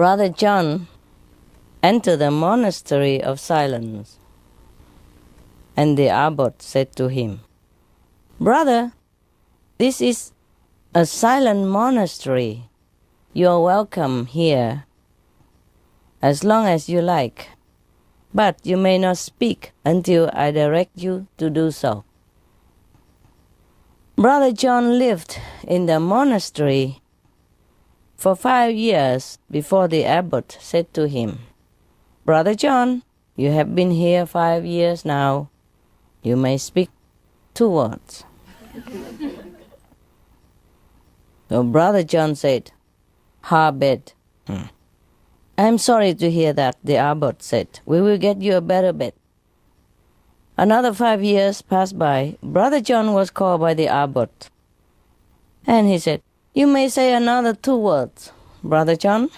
Brother John entered the monastery of silence, and the abbot said to him, "Brother, this is a silent monastery. You are welcome here as long as you like, but you may not speak until I direct you to do so." Brother John lived in the monastery for 5 years before the abbot said to him, "Brother John, you have been here 5 years now. You may speak 2 words." So Brother John said, "Bed." "I'm sorry to hear that," the abbot said. "We will get you a better bed." Another 5 years passed by. Brother John was called by the abbot, and he said, "You may say another 2 words, Brother John."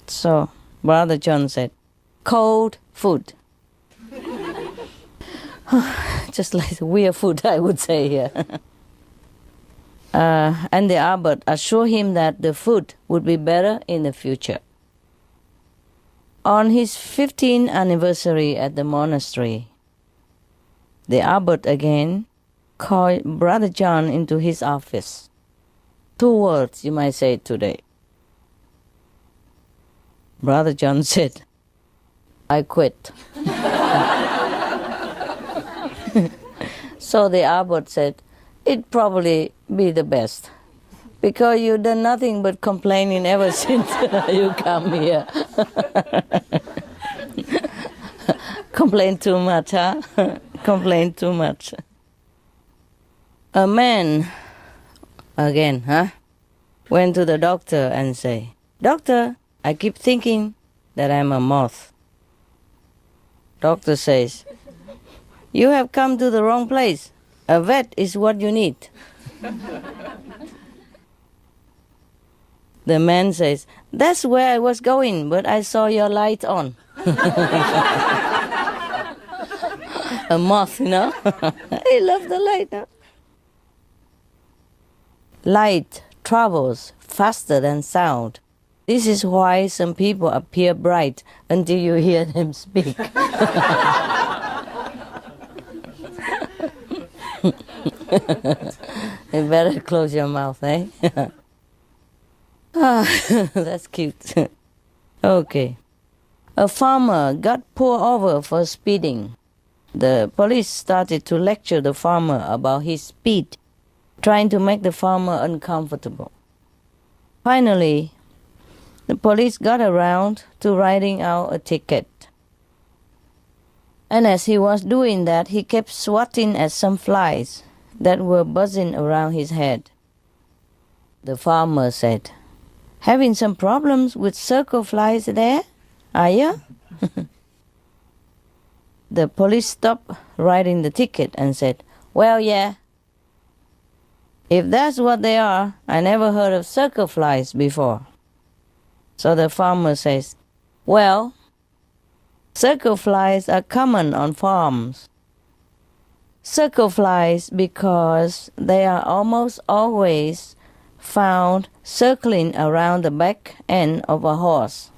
So Brother John said, "Cold food." Just like the weird food, I would say here. And the abbot assured him that the food would be better in the future. On his 15th anniversary at the monastery, the abbot again called Brother John into his office. 2 words you might say today. Brother John said, "I quit." So the abbot said, "It'd probably be the best, because you've done nothing but complaining ever since you come here." Complain too much, huh? Complain too much. A man, again, went to the doctor and say, "Doctor, I keep thinking that I'm a moth." Doctor says, "You have come to the wrong place. A vet is what you need." The man says, "That's where I was going, but I saw your light on." A moth, you know? I love the light. Huh? Light travels faster than sound. This is why some people appear bright until you hear them speak. You better close your mouth, eh? That's cute. Okay. A farmer got pulled over for speeding. The police started to lecture the farmer about his speed, trying to make the farmer uncomfortable. Finally, the police got around to writing out a ticket. And as he was doing that, he kept swatting at some flies that were buzzing around his head. The farmer said, "Having some problems with circle flies there, are you?" The police stopped writing the ticket and said, "Well, yeah. If that's what they are, I never heard of circle flies before." So the farmer says, "Well, circle flies are common on farms. Circle flies because they are almost always found circling around the back end of a horse."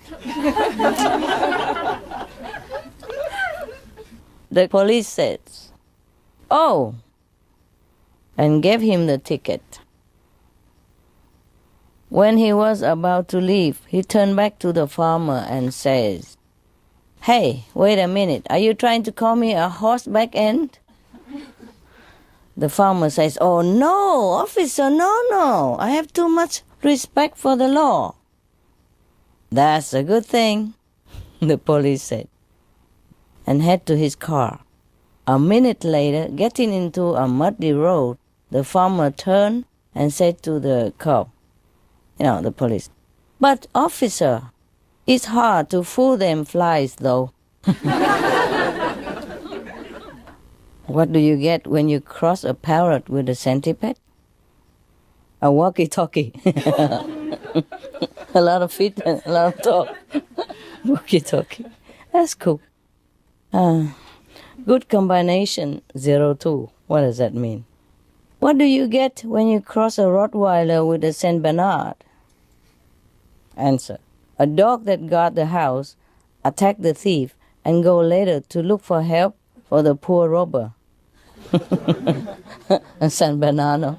The police said, "Oh," and gave him the ticket. When he was about to leave, he turned back to the farmer and says, "Hey, wait a minute. Are you trying to call me a horseback end?" The farmer says, "Oh, no, officer, no. I have too much respect for the law." "That's a good thing," the police said, and head to his car. A minute later, getting into a muddy road, the farmer turned and said to the cop, the police, "But officer, it's hard to fool them flies though." What do you get when you cross a parrot with a centipede? A walkie-talkie. A lot of feet and a lot of talk. Walkie-talkie. That's cool. Good combination, 02. What does that mean? What do you get when you cross a Rottweiler with a Saint Bernard? Answer. A dog that guard the house attack the thief and go later to look for help for the poor robber. San Bernardo.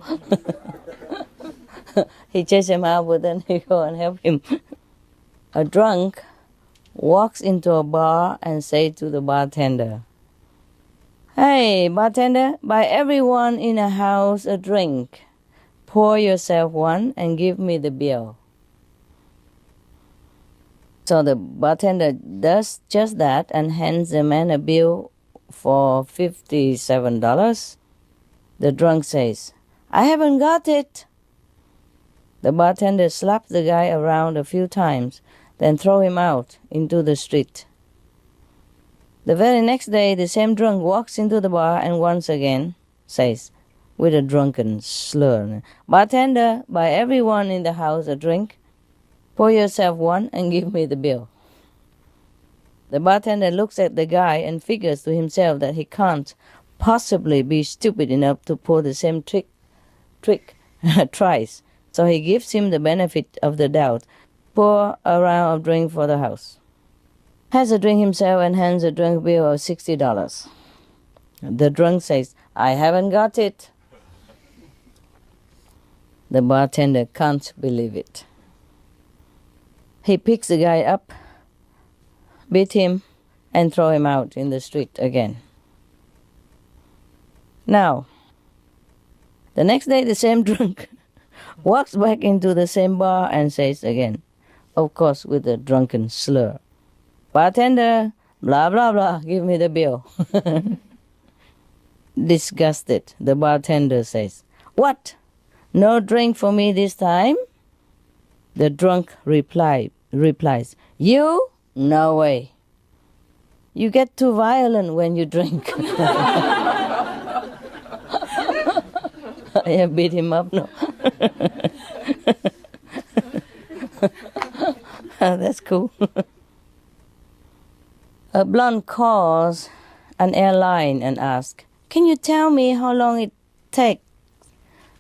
He chased him out, but then he go and help him. A drunk walks into a bar and say to the bartender, "Hey, bartender, buy everyone in a house a drink. Pour yourself one and give me the bill." So the bartender does just that and hands the man a bill for $57. The drunk says, "I haven't got it." The bartender slaps the guy around a few times, then throw him out into the street. The very next day, the same drunk walks into the bar and once again says, with a drunken slur, "Bartender, buy everyone in the house a drink. Pour yourself one and give me the bill." The bartender looks at the guy and figures to himself that he can't possibly be stupid enough to pull the same trick twice. So he gives him the benefit of the doubt, pour a round of drink for the house. Has a drink himself and hands a drunk bill of $60. The drunk says, "I haven't got it." The bartender can't believe it. He picks the guy up, beat him, and throw him out in the street again. Now, the next day the same drunk walks back into the same bar and says again, of course with a drunken slur, "Bartender, blah, blah, blah, give me the bill." Disgusted, the bartender says, "What? No drink for me this time?" The drunk replies, "You? No way. You get too violent when you drink." I beat him up, no? That's cool. A blonde calls an airline and asks, "Can you tell me how long it takes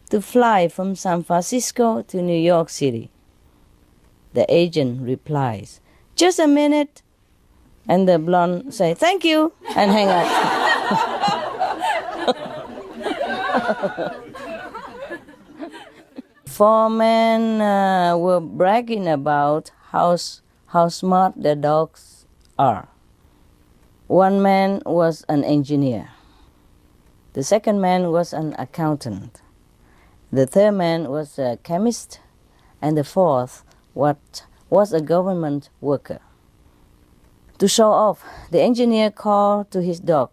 to fly from San Francisco to New York City?" The agent replies, "Just a minute." And the blonde says, "Thank you," and hang up. Four men were bragging about how smart their dogs are. One man was an engineer. The second man was an accountant. The third man was a chemist. And the fourth was a government worker. To show off, the engineer called to his dog,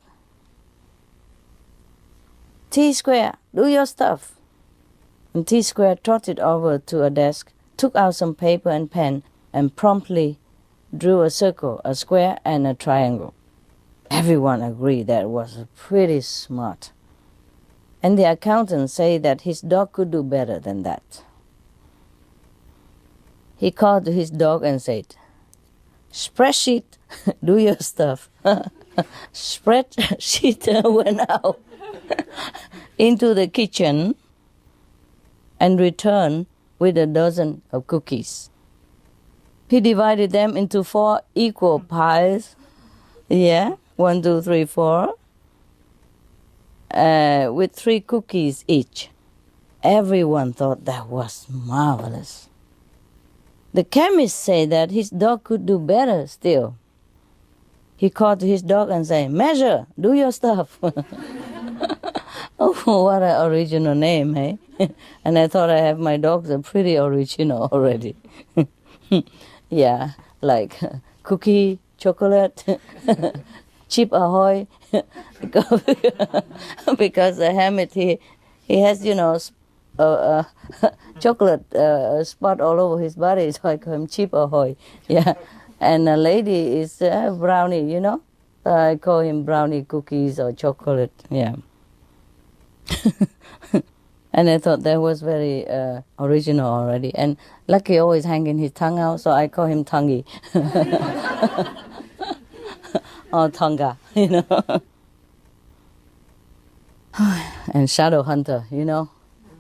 "T-Square, do your stuff." And T-Square trotted over to a desk, took out some paper and pen, and promptly drew a circle, a square, and a triangle. Everyone agreed that was pretty smart. And the accountant said that his dog could do better than that. He called to his dog and said, "Spreadsheet, do your stuff." Spreadsheet went out into the kitchen and returned with a dozen of cookies. He divided them into 4 equal piles. Yeah, 1, 2, 3, 4. With 3 cookies each. Everyone thought that was marvelous. The chemist said that his dog could do better still. He called to his dog and said, "Measure, do your stuff." Oh, what an original name, eh? And I thought I have my dogs are pretty original already. Yeah, like cookie, chocolate, chip ahoy. Because the hermit, he has, chocolate spot all over his body, so I call him chip ahoy. Yeah, and a lady is brownie, I call him brownie cookies or chocolate, yeah. And I thought that was very original already. And Lucky always hanging his tongue out, so I call him Tonguey. Or Tonga, And Shadow Hunter,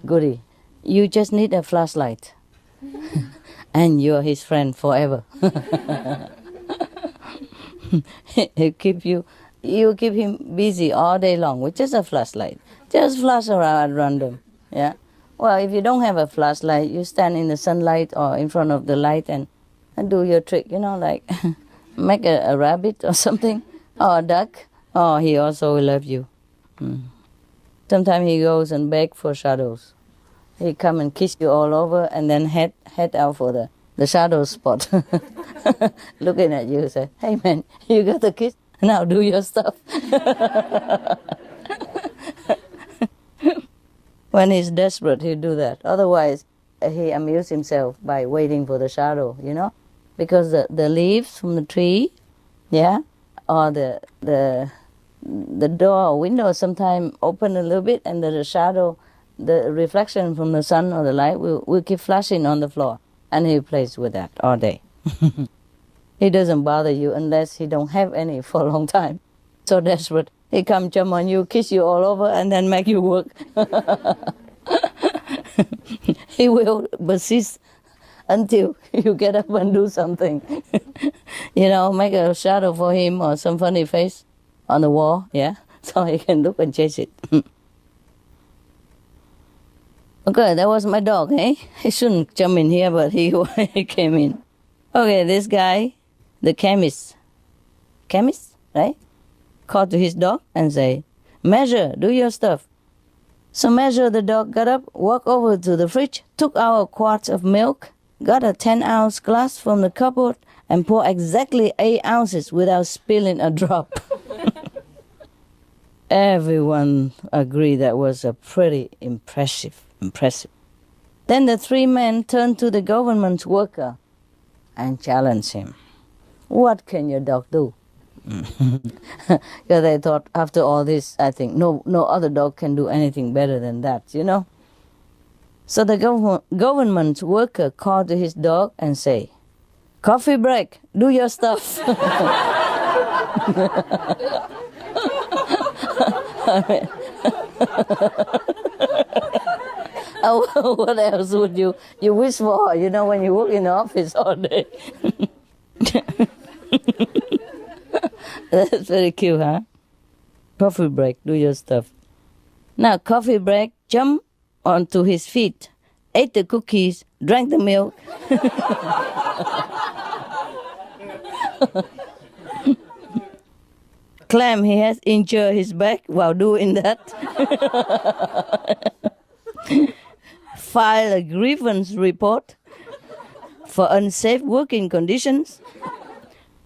goody. You just need a flashlight. and you're his friend forever. You keep him busy all day long with just a flashlight. Just flash around at random. Yeah. Well, if you don't have a flashlight, you stand in the sunlight or in front of the light and do your trick, like make a rabbit or something, or a duck. Oh, he also will love you. Sometimes he goes and beg for shadows. He come and kiss you all over and then head out for the shadow spot. Looking at you, say, hey man, you got the kiss? Now do your stuff. When he's desperate, he'll do that. Otherwise, he amuses himself by waiting for the shadow, because the leaves from the tree, yeah, or the door or window sometimes open a little bit, and the shadow, the reflection from the sun or the light will keep flashing on the floor, and he plays with that all day. He doesn't bother you unless he don't have any for a long time. So desperate, he come jump on you, kiss you all over, and then make you work. He will persist until you get up and do something. Make a shadow for him or some funny face on the wall, yeah, so he can look and chase it. Okay, that was my dog, eh? He shouldn't jump in here, but he came in. Okay, this guy, the chemist, right? Called to his dog and say, Measure, do your stuff. So Measure, the dog, got up, walked over to the fridge, took out a quart of milk, got a 10-ounce glass from the cupboard, and poured exactly 8 ounces without spilling a drop. Everyone agreed that was a pretty impressive. Then the 3 men turned to the government worker and challenged him. What can your dog do? Because they thought, after all this, I think no other dog can do anything better than that, So the government worker called to his dog and say, Coffee break, do your stuff. What else would you wish for, when you work in the office all day? That's very cute, huh? Coffee break, do your stuff. Now, coffee break, jump onto his feet, ate the cookies, drank the milk. Claim he has injured his back while doing that. File a grievance report for unsafe working conditions,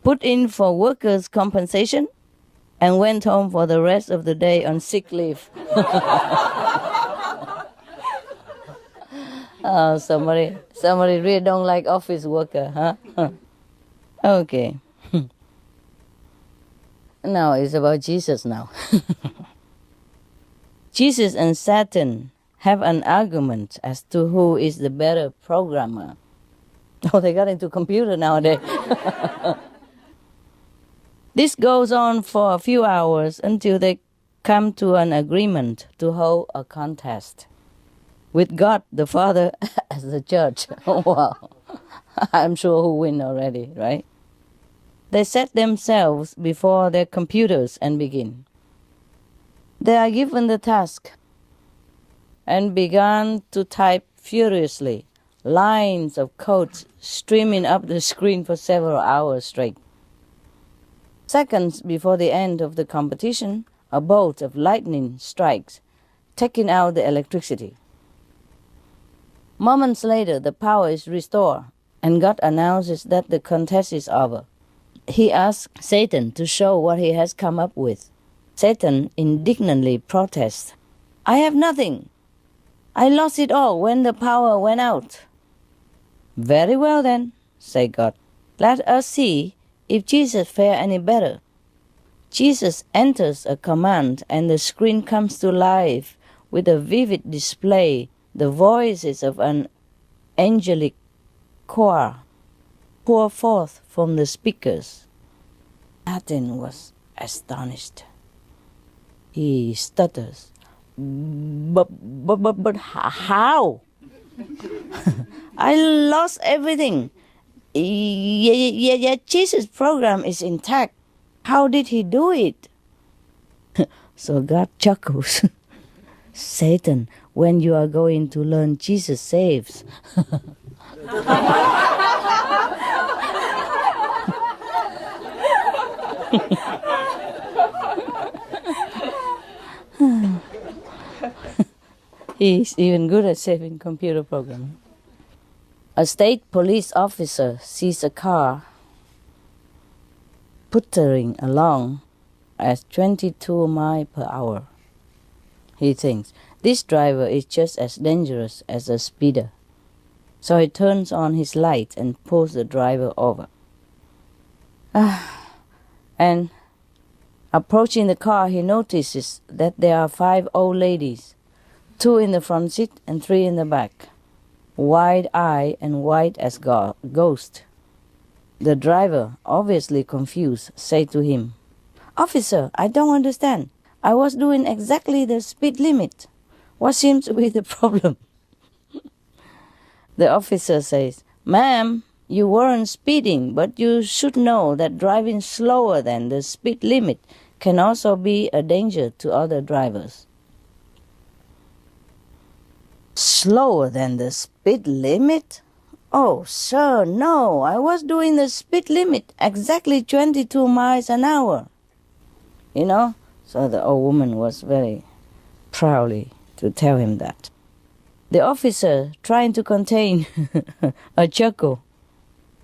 put in for workers' compensation, and went home for the rest of the day on sick leave. Oh, somebody really don't like office worker, huh? Okay. Now it's about Jesus now. Jesus and Satan have an argument as to who is the better programmer. Oh, they got into computer nowadays. This goes on for a few hours until they come to an agreement to hold a contest with God the Father as the judge. Wow. I'm sure who win already, right? They set themselves before their computers and begin. They are given the task and began to type furiously, lines of code streaming up the screen for several hours straight. Seconds before the end of the competition, a bolt of lightning strikes, taking out the electricity. Moments later, the power is restored, and God announces that the contest is over. He asks Satan to show what he has come up with. Satan indignantly protests, I have nothing. I lost it all when the power went out. Very well then, said God. Let us see if Jesus fare any better. Jesus enters a command and the screen comes to life with a vivid display, the voices of an angelic choir pour forth from the speakers. Satan was astonished. He stutters. But how? I lost everything. Yeah, Jesus' program is intact. How did he do it? So God chuckles. Satan, when you are going to learn Jesus saves. He's even good at saving computer programs. A state police officer sees a car puttering along at 22 miles per hour. He thinks, this driver is just as dangerous as a speeder. So he turns on his light and pulls the driver over. And approaching the car, he notices that there are 5 old ladies, 2 in the front seat and 3 in the back, wide-eyed and white as ghost. The driver, obviously confused, said to him, "Officer, I don't understand. I was doing exactly the speed limit. What seems to be the problem?" The officer says, "Ma'am, you weren't speeding, but you should know that driving slower than the speed limit can also be a danger to other drivers." Slower than the speed limit? Oh, sir, no, I was doing the speed limit exactly 22 miles an hour. You know? So the old woman was very proudly to tell him that. The officer, trying to contain a chuckle,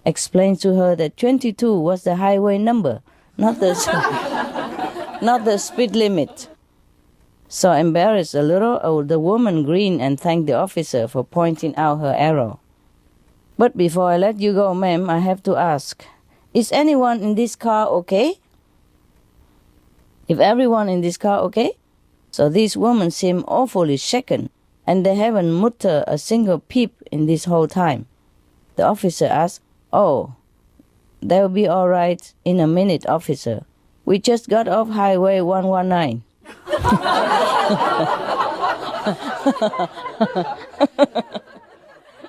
explained to her that 22 was the highway number, not the speed limit. So embarrassed a little, the woman grinned and thanked the officer for pointing out her error. "But before I let you go, ma'am, I have to ask, is anyone in this car okay?" If everyone in this car okay? So these women seem awfully shaken, and they haven't muttered a single peep in this whole time. The officer asked, "Oh, they'll be all right in a minute, officer. We just got off Highway 119.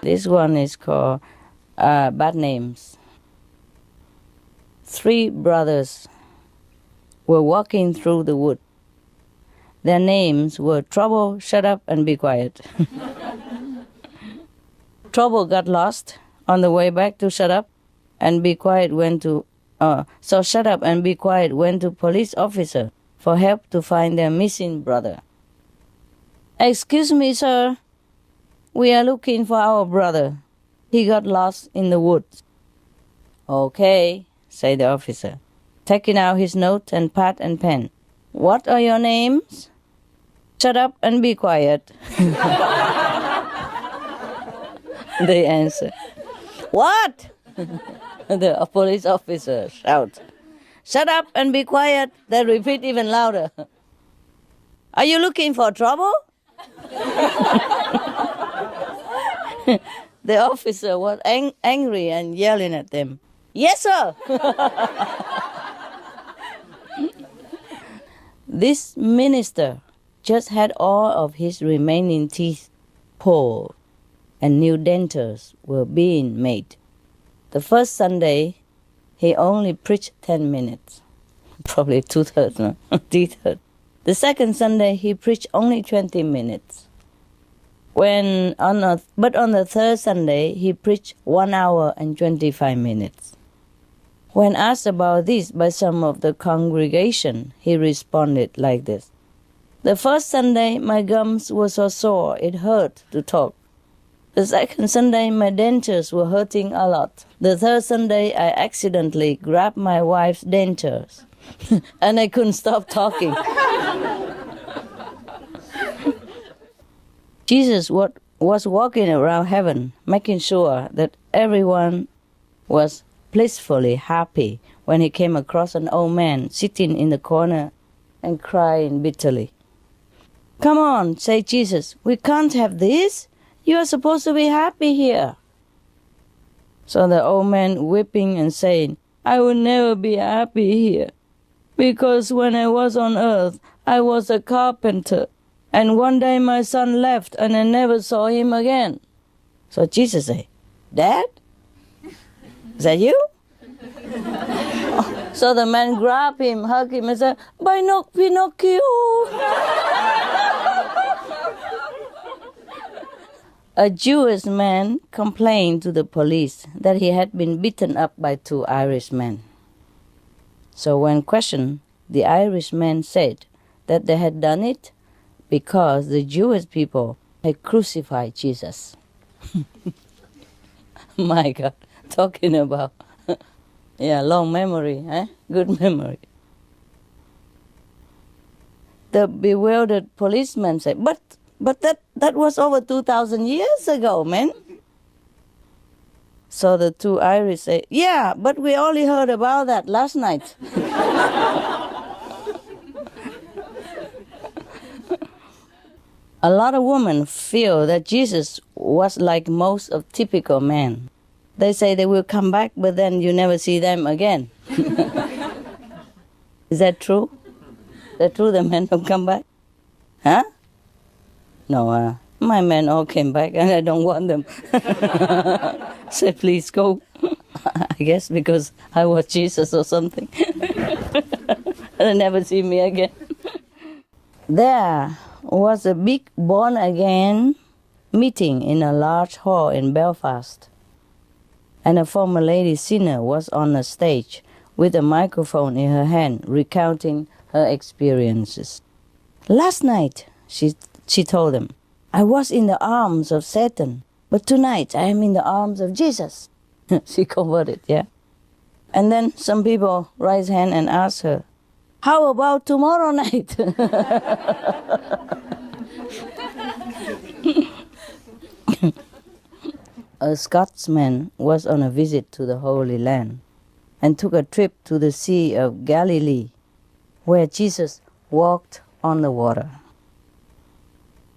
This one is called Bad Names. 3 brothers were walking through the wood. Their names were Trouble, Shut Up, and Be Quiet. Trouble got lost on the way back to Shut Up, and Be Quiet went to... So Shut Up and Be Quiet went to police officer for help to find their missing brother. "Excuse me, sir. We are looking for our brother. He got lost in the woods." "Okay," said the officer, taking out his note and pad and pen. "What are your names?" "Shut up and be quiet." They answer. "What?" The police officer shouts. "Shut up and be quiet." They repeat even louder. "Are you looking for trouble?" The officer was angry and yelling at them. "Yes, sir." This minister just had all of his remaining teeth pulled, and new dentures were being made. The first Sunday, he only preached 10 minutes. Probably 2/3, no? 3/3. The second Sunday, he preached only 20 minutes. But on the third Sunday, he preached 1 hour and 25 minutes. When asked about this by some of the congregation, he responded like this. "The first Sunday, my gums were so sore it hurt to talk. The second Sunday, my dentures were hurting a lot. The third Sunday, I accidentally grabbed my wife's dentures, and I couldn't stop talking." Jesus was walking around heaven, making sure that everyone was blissfully happy when he came across an old man sitting in the corner and crying bitterly. "Come on," said Jesus, "we can't have this. You are supposed to be happy here." So the old man weeping and saying, "I will never be happy here, because when I was on earth, I was a carpenter, and one day my son left and I never saw him again." So Jesus said, Dad? Is that you? So the man grabbed him, hugged him, and said, Pinocchio! A Jewish man complained to the police that he had been beaten up by 2 Irishmen. So when questioned, the Irishmen said that they had done it because the Jewish people had crucified Jesus. My God, talking about, long memory, good memory. The bewildered policeman said, but that was over 2,000 years ago, man. So the 2 Irish say, yeah, but we only heard about that last night. A lot of women feel that Jesus was like most of typical men. They say they will come back, but then you never see them again. Is that true? Is that true, the men don't come back? Huh? No, my men all came back and I don't want them. Say, please go. I guess because I was Jesus or something. They never see me again. There was a big born-again meeting in a large hall in Belfast. And a former lady sinner was on the stage with a microphone in her hand recounting her experiences. Last night, she told them, I was in the arms of Satan, but tonight I am in the arms of Jesus. She converted, yeah. And then some people raised hand and asked her, how about tomorrow night? A Scotsman was on a visit to the Holy Land and took a trip to the Sea of Galilee, where Jesus walked on the water.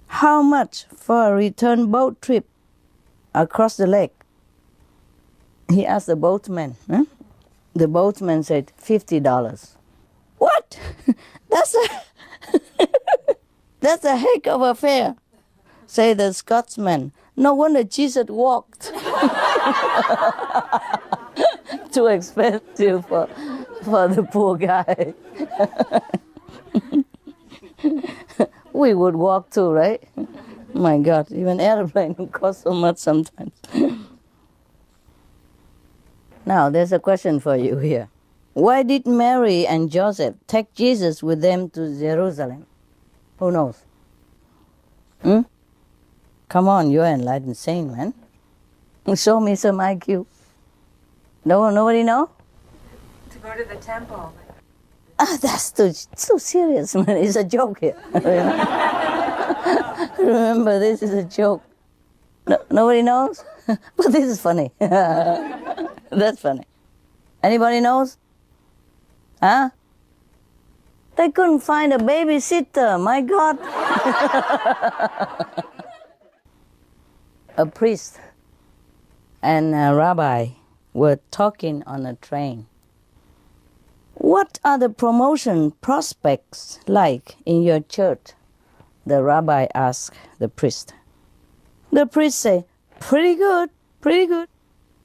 How much for a return boat trip across the lake? He asked the boatman. The boatman said, $50. What? That's a heck of a fare, say the Scotsman. No wonder Jesus walked. Too expensive for the poor guy. We would walk too, right? My God, even airplane would cost so much sometimes. Now, there's a question for you here. Why did Mary and Joseph take Jesus with them to Jerusalem? Who knows? Come on, you're enlightened saint, man. Show me some IQ. Nobody know? To go to the temple. That's too serious, man. It's a joke here. Remember, this is a joke. Nobody knows? But this is funny. That's funny. Anybody knows? Huh? They couldn't find a babysitter, my God. A priest and a rabbi were talking on a train. What are the promotion prospects like in your church? The rabbi asked the priest. The priest said, pretty good, pretty good.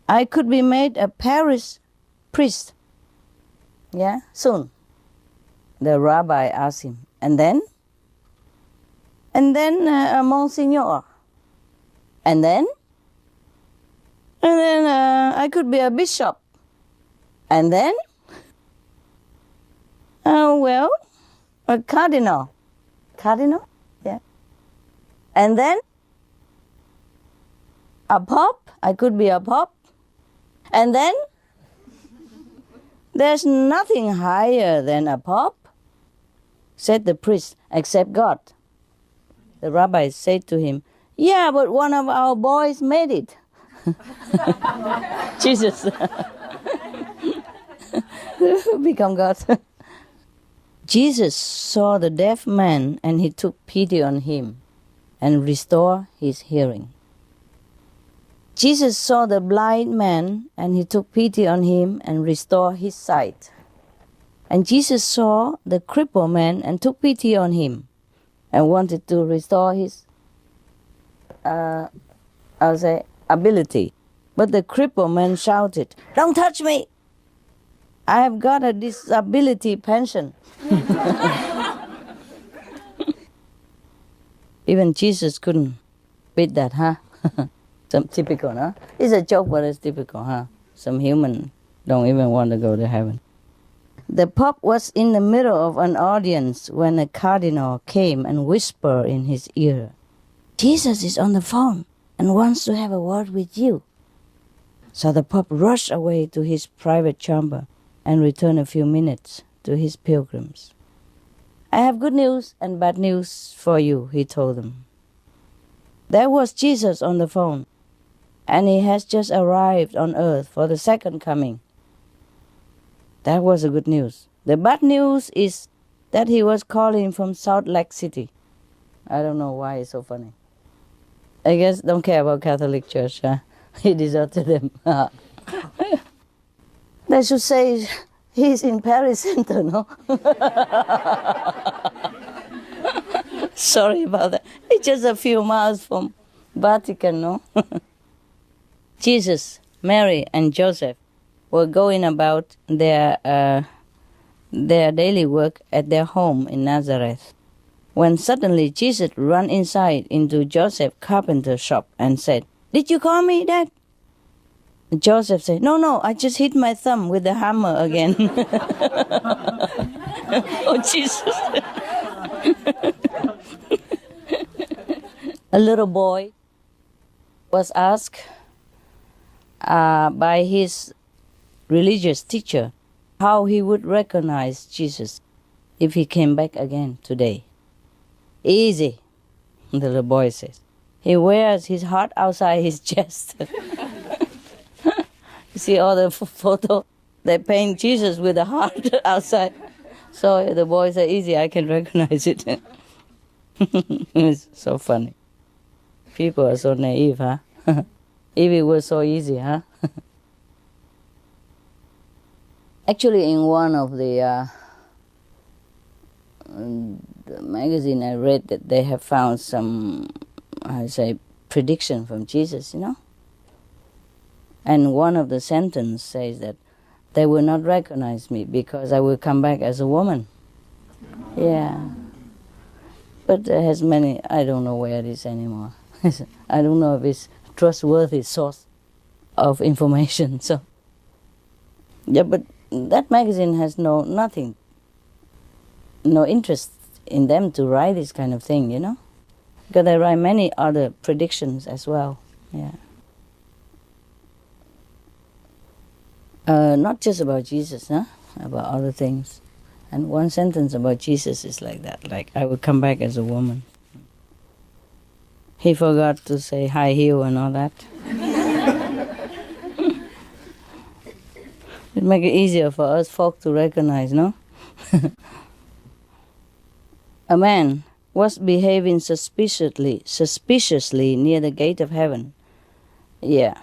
I could be made a parish priest. Yeah, soon. The rabbi asked him, and then? And then a monsignor. And then? And then I could be a bishop. And then? Well, a cardinal. Cardinal? Yeah. And then? A pope? I could be a pope. And then? There's nothing higher than a pope, said the priest, except God. The rabbi said to him, yeah, but one of our boys made it. Jesus. Become God. Jesus saw the deaf man and he took pity on him and restored his hearing. Jesus saw the blind man and he took pity on him and restored his sight. And Jesus saw the crippled man and took pity on him and wanted to restore his ability. But the crippled man shouted, "Don't touch me! I have got a disability pension." Even Jesus couldn't beat that, huh? Some typical, huh? It's a joke, but it's typical, huh? Some human don't even want to go to heaven. The Pope was in the middle of an audience when a cardinal came and whispered in his ear, "Jesus is on the phone and wants to have a word with you." So the Pope rushed away to his private chamber and returned a few minutes to his pilgrims. "I have good news and bad news for you," he told them. There was Jesus on the phone, and he has just arrived on earth for the second coming. That was the good news. The bad news is that he was calling from Salt Lake City. I don't know why it's so funny. I guess don't care about Catholic Church, huh? He deserted them. They should say he's in Paris Center, no? Sorry about that. It's just a few miles from Vatican, no? Jesus, Mary, and Joseph were going about their daily work at their home in Nazareth, when suddenly Jesus ran inside into Joseph's carpenter shop and said, "Did you call me, Dad?" Joseph said, No, I just hit my thumb with the hammer again." Oh, Jesus. A little boy was asked by his religious teacher how he would recognize Jesus if he came back again today. "Easy," the little boy says. "He wears his heart outside his chest." You see all the photo, they paint Jesus with a heart outside. So the boy said, "Easy, I can recognize it." It's so funny. People are so naive, huh? If it was so easy, huh? Actually, in one of the magazine I read that they have found some, prediction from Jesus, And one of the sentence says that they will not recognize me because I will come back as a woman. Yeah. But it has many, I don't know where it is anymore. I don't know if it's trustworthy source of information. So, yeah, but that magazine has no interest in them to write this kind of thing, Because they write many other predictions as well. Yeah. Not just about Jesus, huh? About other things. And one sentence about Jesus is like that, like, "I will come back as a woman." He forgot to say high heel and all that. It make it easier for us folk to recognize, no? A man was behaving suspiciously near the gate of heaven. Yeah.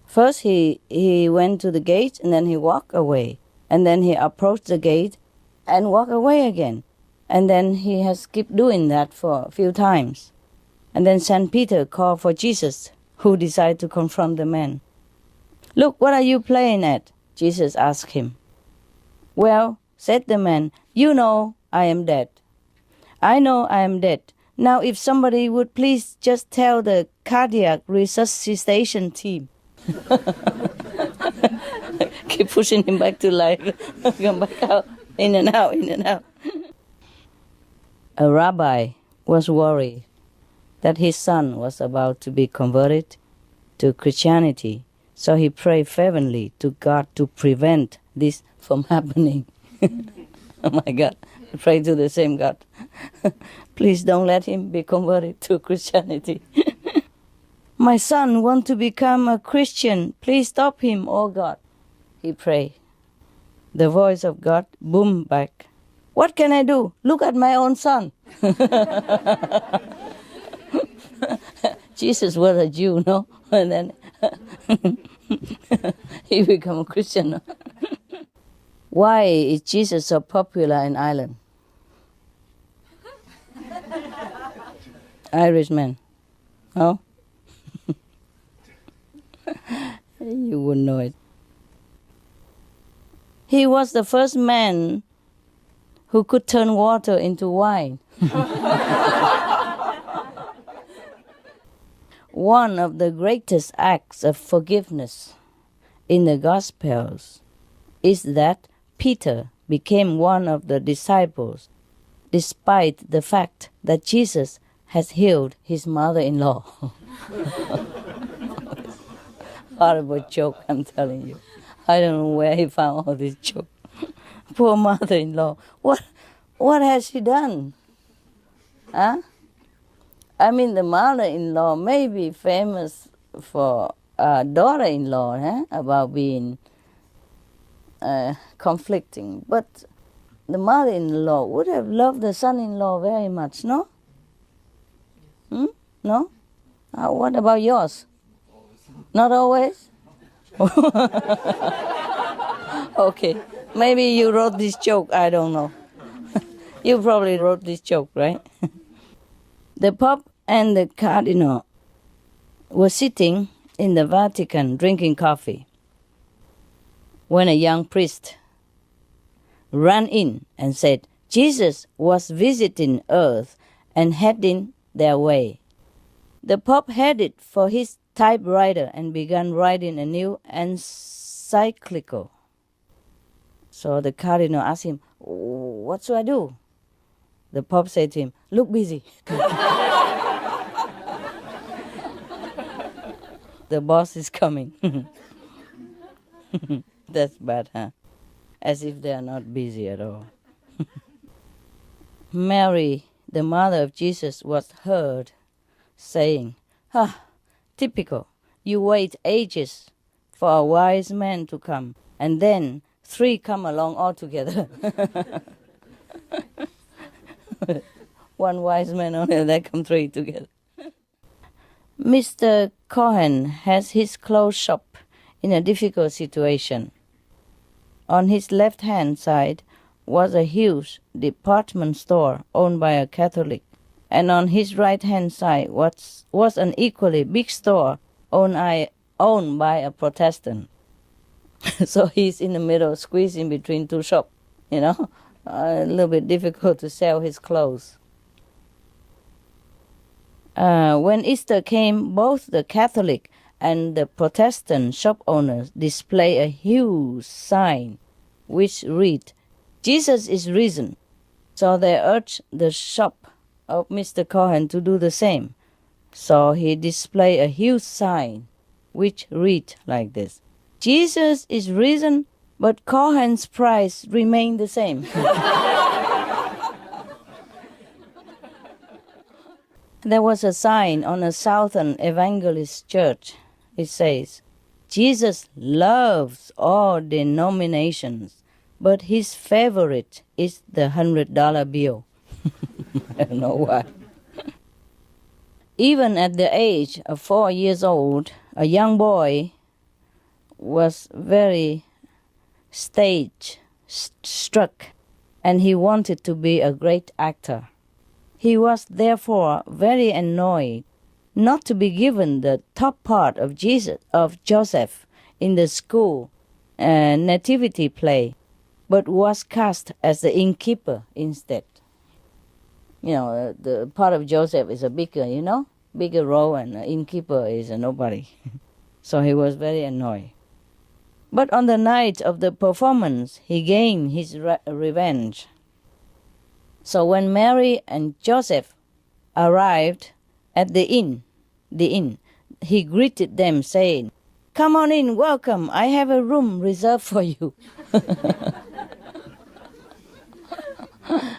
First he went to the gate and then he walked away. And then he approached the gate and walked away again. And then he has kept doing that for a few times. And then St. Peter called for Jesus, who decided to confront the man. "Look, what are you playing at?" Jesus asked him. "Well," said the man, "you know I am dead." "I know I am dead. Now if somebody would please just tell the cardiac resuscitation team." Keep pushing him back to life. Come back out, in and out, in and out. A rabbi was worried that his son was about to be converted to Christianity, so he prayed fervently to God to prevent this from happening. Oh my God, I pray to the same God. Please don't let him be converted to Christianity. My son wants to become a Christian. Please stop him, oh God. He prayed. The voice of God boomed back. What can I do? Look at my own son. Jesus was a Jew, no? And then he became a Christian. No? Why is Jesus so popular in Ireland? Irishman. No? You wouldn't know it. He was the first man who could turn water into wine. One of the greatest acts of forgiveness in the Gospels is that Peter became one of the disciples despite the fact that Jesus has healed his mother-in-law. Horrible joke, I'm telling you. I don't know where he found all this joke. Poor mother-in-law. What has she done? Huh? I mean, the mother-in-law may be famous for daughter-in-law, about being conflicting. But the mother-in-law would have loved the son-in-law very much, no? No? What about yours? Not always? Okay. Maybe you wrote this joke, I don't know. You probably wrote this joke, right? The Pope and the Cardinal were sitting in the Vatican drinking coffee when a young priest ran in and said, Jesus was visiting Earth and heading their way. The Pope headed for his typewriter and began writing a new encyclical. So the Cardinal asked him, what should I do? The Pope said to him, look busy. The boss is coming. That's bad, huh? As if they are not busy at all. Mary, the mother of Jesus, was heard saying, typical, you wait ages for a wise man to come, and then 3 come along altogether. One wise man only, and then come 3 together. Mr. Cohen has his clothes shop in a difficult situation. On his left-hand side was a huge department store owned by a Catholic, and on his right-hand side was an equally big store owned by a Protestant. So he's in the middle, squeezed in between 2 shops, a little bit difficult to sell his clothes. When Easter came, both the Catholic and the Protestant shop owners display a huge sign which read, Jesus is risen. So they urged the shop of Mr. Cohen to do the same. So he displayed a huge sign which read like this, Jesus is risen, but Cohen's price remained the same. There was a sign on a Southern Evangelist church. It says, Jesus loves all denominations, but his favorite is the $100 bill. I don't know why. Even at the age of 4 years old, a young boy was very stage struck, and he wanted to be a great actor. He was therefore very annoyed not to be given the top part of Joseph in the school nativity play, but was cast as the innkeeper instead. The part of Joseph is a bigger role, and the innkeeper is a nobody. So he was very annoyed. But on the night of the performance, he gained his revenge. So when Mary and Joseph arrived at the inn, he greeted them saying, come on in, welcome, I have a room reserved for you.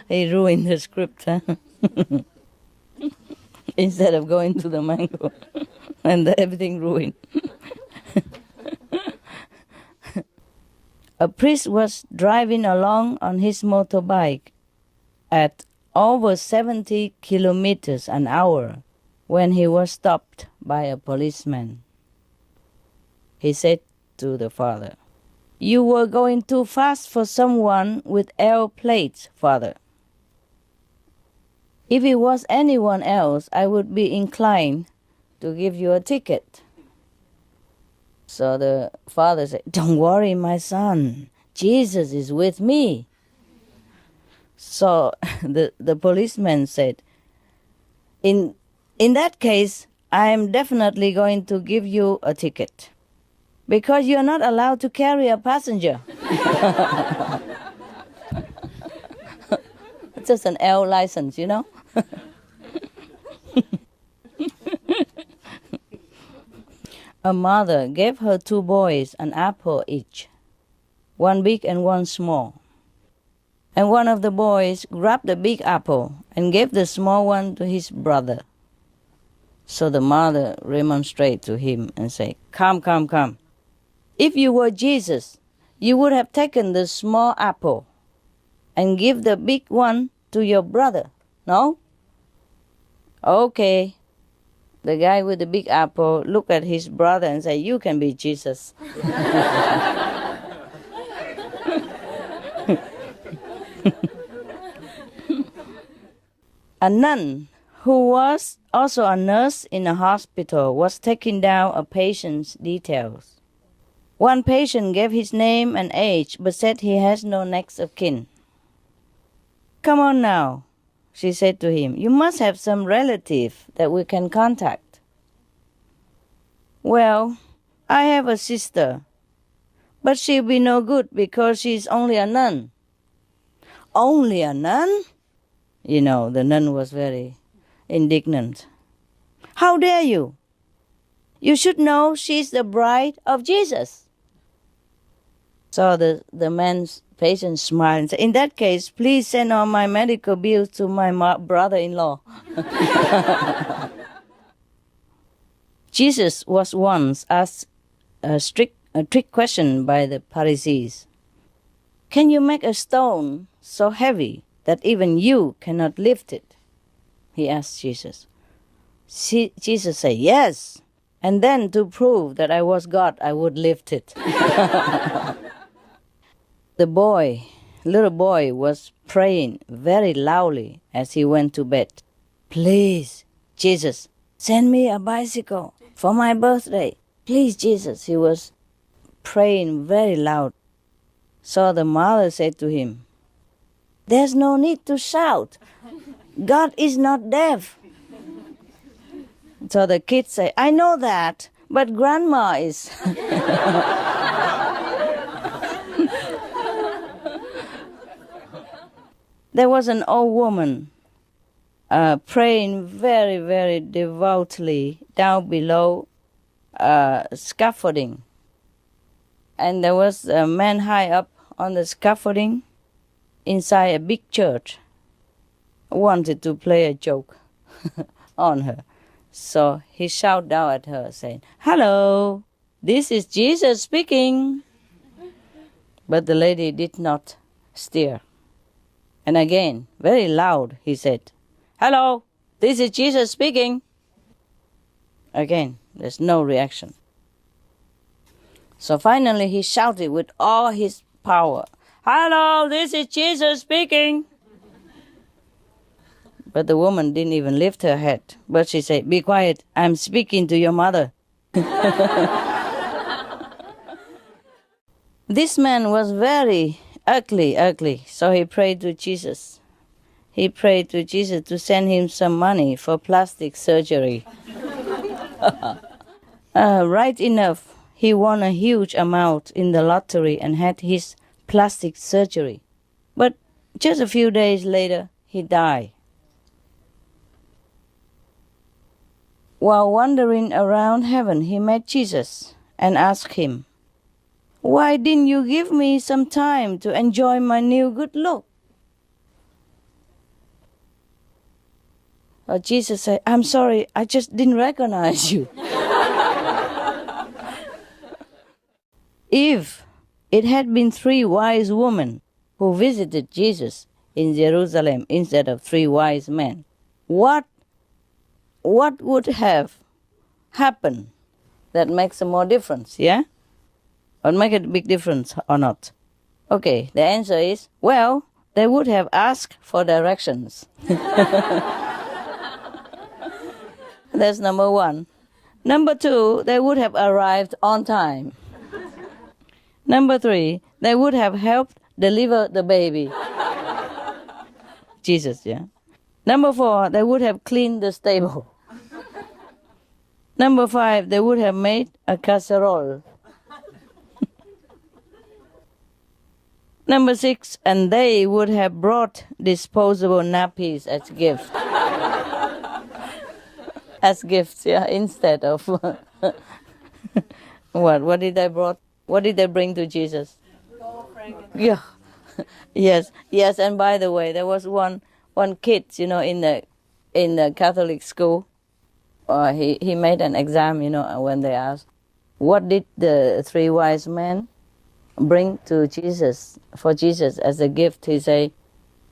He ruined the script, huh? Instead of going to the mango, and everything ruined. A priest was driving along on his motorbike at over 70 kilometers an hour when he was stopped by a policeman. He said to the father, you were going too fast for someone with L plates, father. If it was anyone else, I would be inclined to give you a ticket. So the father said, "Don't worry, my son. Jesus is with me." So the policeman said, In that case, I am definitely going to give you a ticket because you're not allowed to carry a passenger. It's just an L license, you know. A mother gave her 2 boys an apple each, one big and one small. And one of the boys grabbed the big apple and gave the small one to his brother. So the mother remonstrated to him and said, Come. If you were Jesus, you would have taken the small apple and give the big one to your brother, no? Okay. The guy with the big apple looked at his brother and said, You can be Jesus. A nun who was also a nurse in a hospital was taking down a patient's details. One patient gave his name and age but said he has no next of kin. Come on now, she said to him. You must have some relative that we can contact. Well, I have a sister, but she'll be no good because she's only a nun. Only a nun? You know, the nun was very indignant. How dare you? You should know she's the bride of Jesus. So the man's patient smiled and said, In that case, please send all my medical bills to my brother-in-law. Jesus was once asked a trick question by the Pharisees. Can you make a stone so heavy that even you cannot lift it? He asked Jesus. Jesus said, Yes. And then to prove that I was God, I would lift it. The little boy was praying very loudly as he went to bed. Please, Jesus, send me a bicycle for my birthday. Please, Jesus. He was praying very loud. So the mother said to him, There's no need to shout. God is not deaf. So the kids say, I know that, but Grandma is. There was an old woman praying very, very devoutly down below scaffolding. And there was a man high up on the scaffolding inside a big church wanted to play a joke on her. So he shouted down at her saying, Hello, this is Jesus speaking. But the lady did not stir. And again, very loud, he said, Hello, this is Jesus speaking. Again, there's no reaction. So finally he shouted with all his power, Hello, this is Jesus speaking. But the woman didn't even lift her head. But she said, Be quiet, I'm speaking to your mother. This man was very ugly. So he prayed to Jesus. He prayed to Jesus to send him some money for plastic surgery. Right enough, he won a huge amount in the lottery and had his plastic surgery. But just a few days later, he died. While wandering around heaven, he met Jesus and asked him, Why didn't you give me some time to enjoy my new good look? Jesus said, I'm sorry, I just didn't recognize you. If it had been 3 wise women who visited Jesus in Jerusalem instead of 3 wise men, what would have happened that makes a more difference, yeah? Or make a big difference or not? Okay, the answer is, well, they would have asked for directions. That's number 1. Number 2, they would have arrived on time. Number 3, they would have helped deliver the baby. Jesus, yeah. Number 4, they would have cleaned the stable. Number 5, they would have made a casserole. Number 6, and they would have brought disposable nappies as gifts. As gifts, yeah, instead of what? What did they brought? What did they bring to Jesus? Yeah, yes. And by the way, there was one kid, in the Catholic school. He made an exam, when they asked, what did the 3 wise men bring to Jesus, for Jesus as a gift? He say,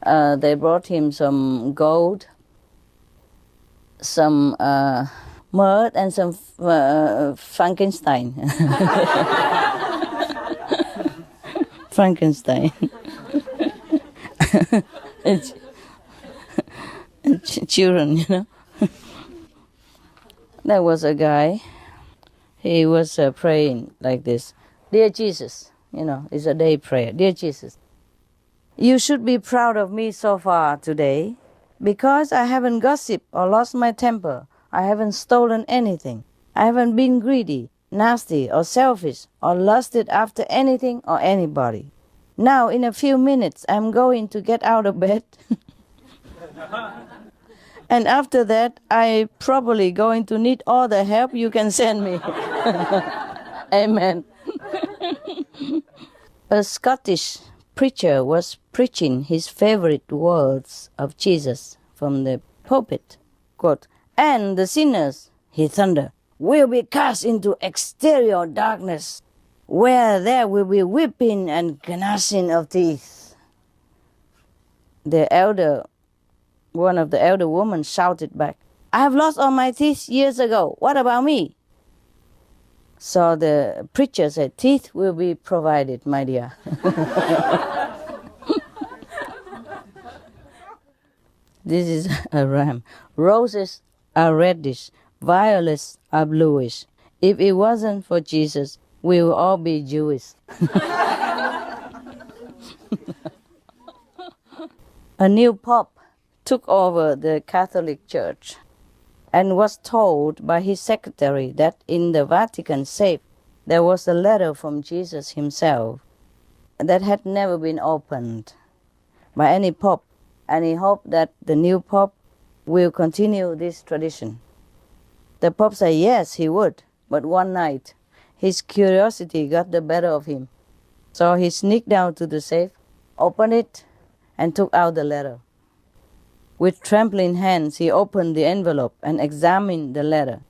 they brought him some gold, some myrrh, and some Frankenstein. Frankenstein. Children, There was a guy, he was praying like this. Dear Jesus, it's a day prayer. Dear Jesus, you should be proud of me so far today because I haven't gossiped or lost my temper. I haven't stolen anything. I haven't been greedy, nasty, or selfish, or lusted after anything or anybody. Now, in a few minutes, I'm going to get out of bed. And after that, I'm probably going to need all the help you can send me. Amen. A Scottish preacher was preaching his favorite words of Jesus from the pulpit. Quote, and the sinners, he thundered, will be cast into exterior darkness, where there will be weeping and gnashing of teeth. One of the elder women shouted back, I have lost all my teeth years ago. What about me? So the preacher said, teeth will be provided, my dear. This is a rhyme. Roses are reddish, violets are bluish. If it wasn't for Jesus, we will all be Jewish. A new pope took over the Catholic Church and was told by his secretary that in the Vatican safe there was a letter from Jesus himself that had never been opened by any pope, and he hoped that the new pope will continue this tradition. The pope said yes, he would, but one night his curiosity got the better of him. So he sneaked down to the safe, opened it, and took out the letter. With trembling hands, he opened the envelope and examined the letter.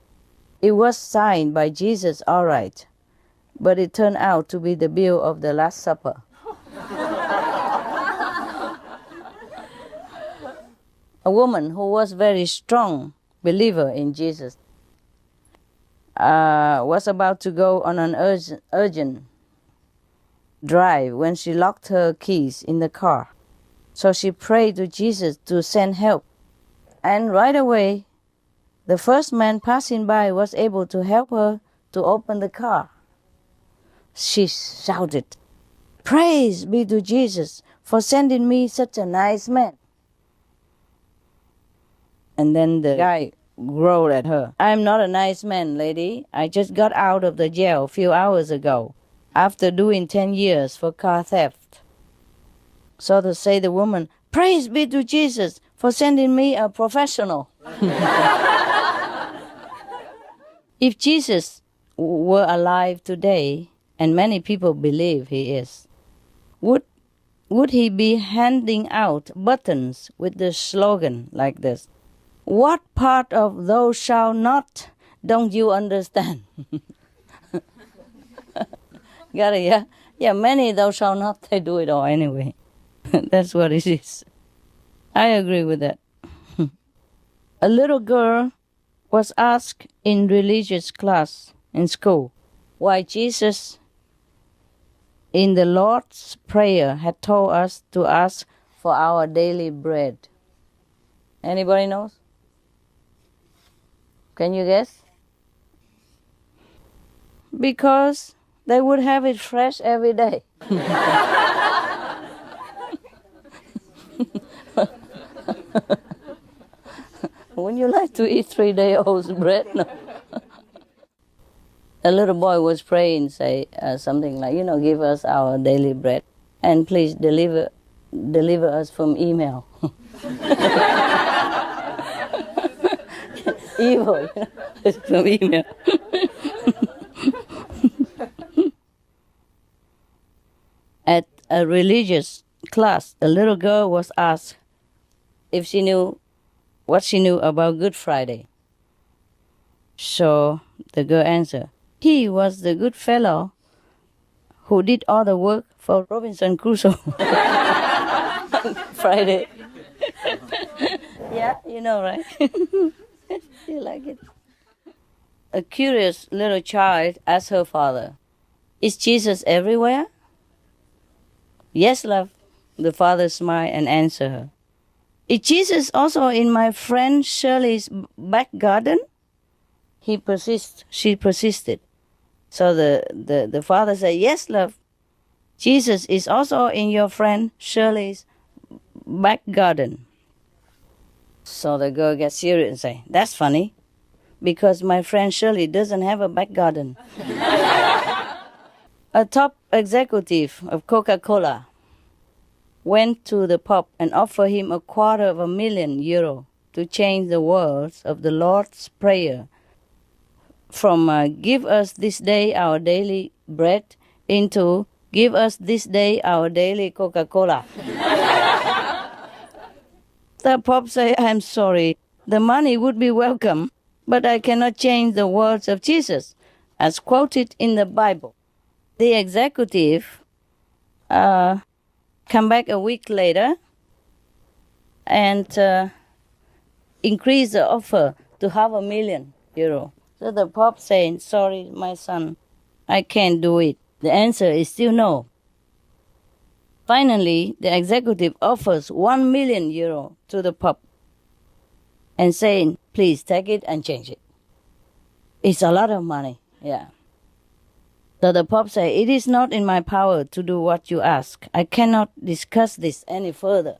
It was signed by Jesus, all right, but it turned out to be the bill of the Last Supper. A woman who was very strong believer in Jesus was about to go on an urgent drive when she locked her keys in the car. So she prayed to Jesus to send help. And right away, the first man passing by was able to help her to open the car. She shouted, praise be to Jesus for sending me such a nice man. And then the guy growled at her, I'm not a nice man, lady. I just got out of the jail a few hours ago after doing 10 years for car theft. So to say the woman, praise be to Jesus for sending me a professional. If Jesus were alive today, and many people believe he is, would he be handing out buttons with the slogan like this? What part of thou shalt not don't you understand? Got it, yeah? Yeah, many thou shalt not, they do it all anyway. That's what it is. I agree with that. A little girl was asked in religious class in school why Jesus in the Lord's Prayer had told us to ask for our daily bread. Anybody knows? Can you guess? Because they would have it fresh every day. Wouldn't you like to eat 3-day-old bread? No. A little boy was praying, say something like, give us our daily bread, and please deliver us from email. Evil, from email. At a religious class, a little girl was asked if she knew what she knew about Good Friday. So the girl answered, he was the good fellow who did all the work for Robinson Crusoe. Friday. Yeah, you know, right? You like it? A curious little child asked her father, is Jesus everywhere? Yes, love. The father smiled and answered her. Is Jesus also in my friend Shirley's back garden? She persisted. So the father said, yes, love. Jesus is also in your friend Shirley's back garden. So the girl gets serious and say, that's funny, because my friend Shirley doesn't have a back garden. A top executive of Coca-Cola went to the Pope and offered him €250,000 to change the words of the Lord's Prayer from give us this day our daily bread into give us this day our daily Coca-Cola. The Pope said, I'm sorry, the money would be welcome, but I cannot change the words of Jesus, as quoted in the Bible. The executive come back a week later and increase the offer to €500,000. So the Pope saying, sorry, my son, I can't do it. The answer is still no. Finally, the executive offers €1 million to the Pope and saying, please take it and change it. It's a lot of money, yeah. So the Pope said, it is not in my power to do what you ask. I cannot discuss this any further.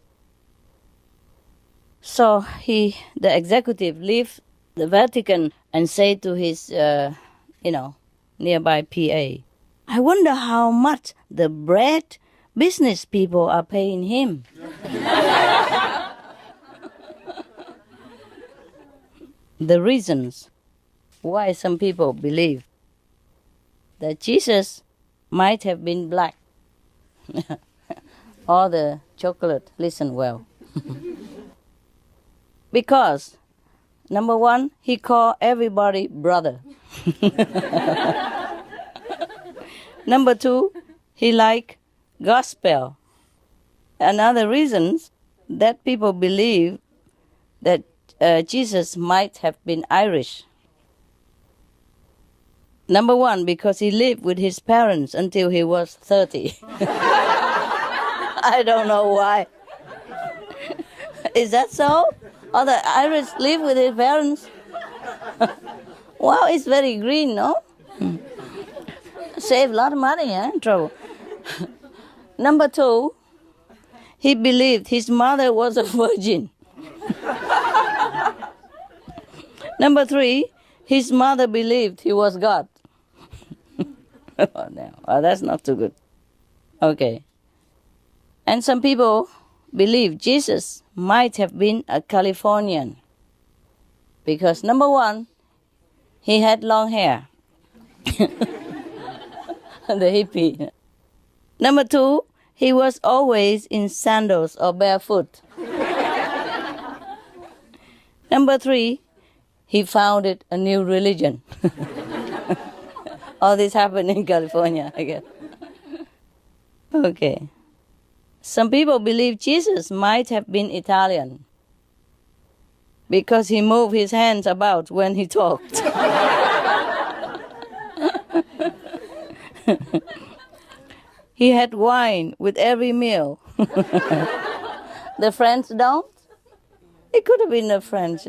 So the executive left the Vatican and said to his, nearby PA, I wonder how much the bread business people are paying him. The reasons why some people believe that Jesus might have been black. Or the chocolate, listen well. Because, number one, he called everybody brother. Number two, he liked gospel. Another reason that people believe that Jesus might have been Irish. Number one, because he lived with his parents until he was 30. I don't know why. Is that so? Or the Irish live with his parents? Wow, it's very green, no? Save a lot of money, trouble. Number two, he believed his mother was a virgin. Number three, his mother believed he was God. Oh, no. Well, that's not too good. Okay. And some people believe Jesus might have been a Californian. Because number one, he had long hair. The hippie. Number two, he was always in sandals or barefoot. Number three, he founded a new religion. All this happened in California, I guess. Okay. Some people believe Jesus might have been Italian because he moved his hands about when he talked. He had wine with every meal. The French don't? It could have been the French,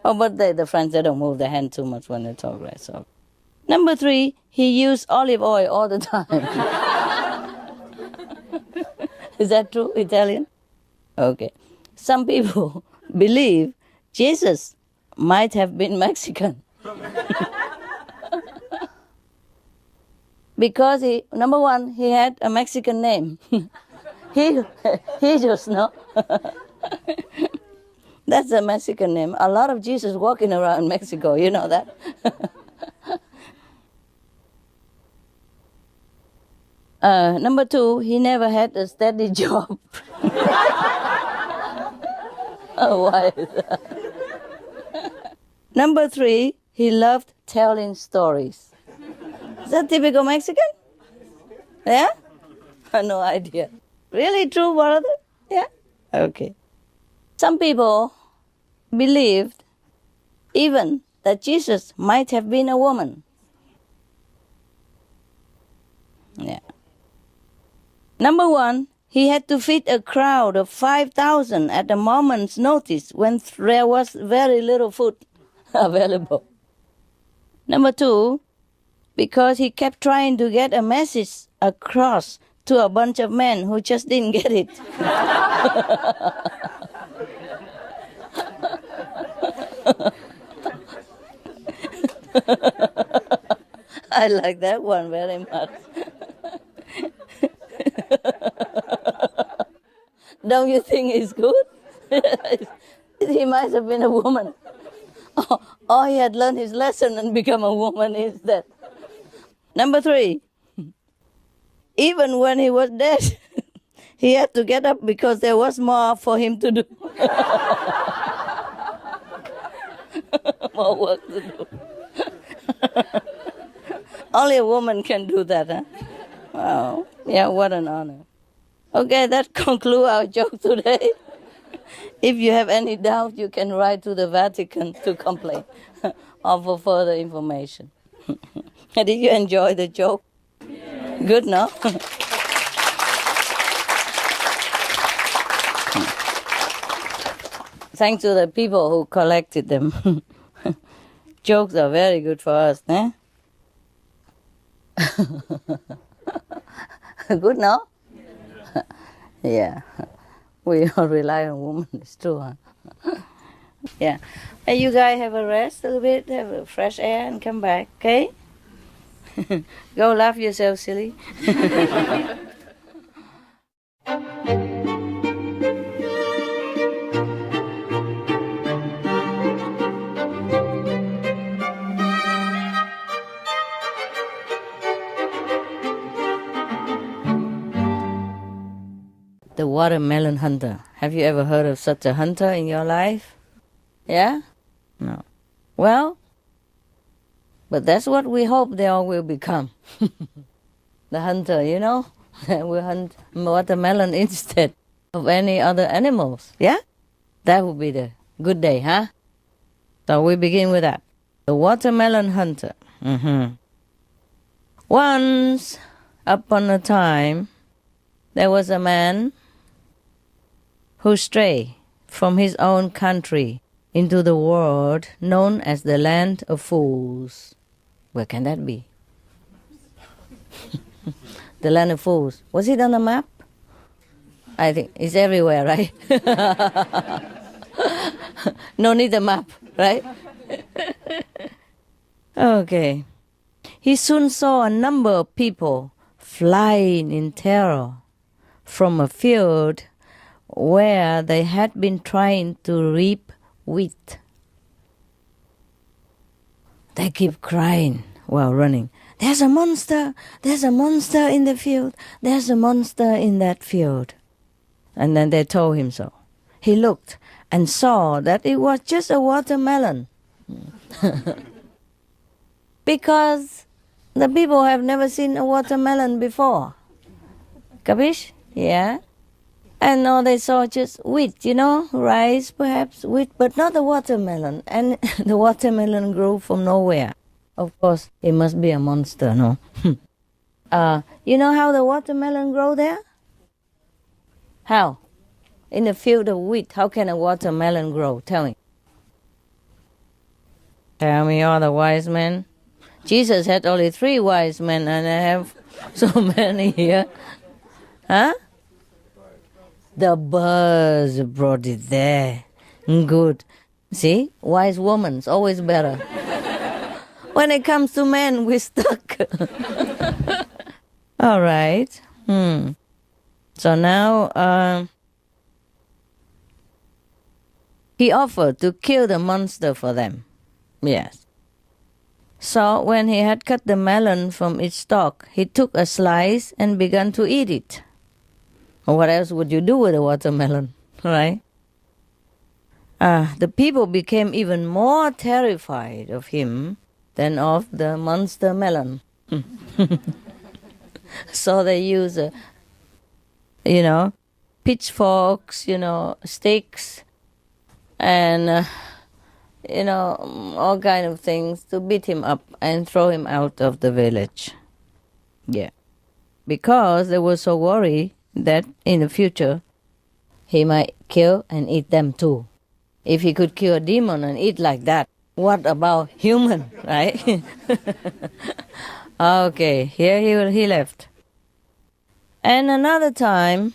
Oh, but the French, they don't move their hand too much when they talk, right? So Number 3, he used olive oil all the time. Is that true, Italian? Okay. Some people believe Jesus might have been Mexican. Because number 1, he had a Mexican name. he just know. That's a Mexican name. A lot of Jesus walking around Mexico, you know that? Number 2, he never had a steady job. Oh, why is that? Number 3, he loved telling stories. Is that typical Mexican? Yeah? No idea. Really true, brother? Yeah? Okay. Some people believed even that Jesus might have been a woman. Yeah. Number 1, he had to feed a crowd of 5,000 at a moment's notice when there was very little food available. Number 2, because he kept trying to get a message across to a bunch of men who just didn't get it. I like that one very much. Don't you think it's good? He might have been a woman. Or he had learned his lesson and become a woman instead. Number 3, even when he was dead, he had to get up because there was more for him to do. More work to do. Only a woman can do that, huh? Wow. Yeah, what an honor. Okay, that concludes our joke today. If you have any doubt, you can write to the Vatican to complain or for further information. Did you enjoy the joke? Yeah. Good, no? Thanks to the people who collected them. Jokes are very good for us, eh? Good, no? Yeah. We all rely on women, it's true, huh? Yeah. Hey, you guys have a rest a little bit, have a fresh air and come back, okay? Go laugh yourself, silly. The watermelon hunter. Have you ever heard of such a hunter in your life? Yeah? No. Well, but that's what we hope they all will become. The hunter, you know? We'll hunt watermelon instead of any other animals. Yeah? That would be the good day, huh? So we begin with that. The watermelon hunter. Once upon a time, there was a man who strayed from his own country into the world known as the land of fools. Where can that be? The land of fools. Was it on the map? I think it's everywhere, right? No need a map, right? Okay. He soon saw a number of people flying in terror from a field where they had been trying to reap wheat. They keep crying while running. There's a monster! There's a monster in the field! There's a monster in that field! And then they told him so. He looked and saw that it was just a watermelon. Because the people have never seen a watermelon before. Capish? Yeah? And all they saw just wheat, you know, rice perhaps, wheat, but not the watermelon. And the watermelon grew from nowhere. Of course, it must be a monster, no? You know how the watermelon grow there? How? In the field of wheat, how can a watermelon grow? Tell me. Tell me, all the wise men. Jesus had only 3 wise men, and I have so many here. Huh? The birds brought it there. Good. See? Wise woman's always better. When it comes to men, we're stuck. All right. So now he offered to kill the monster for them. Yes. So when he had cut the melon from its stalk, he took a slice and began to eat it. What else would you do with a watermelon, right? The people became even more terrified of him than of the monster melon. So they use, pitchforks, sticks, and, all kind of things to beat him up and throw him out of the village. Yeah. Because they were so worried that in the future he might kill and eat them too. If he could kill a demon and eat like that, what about human, right? Okay, here he left. And another time,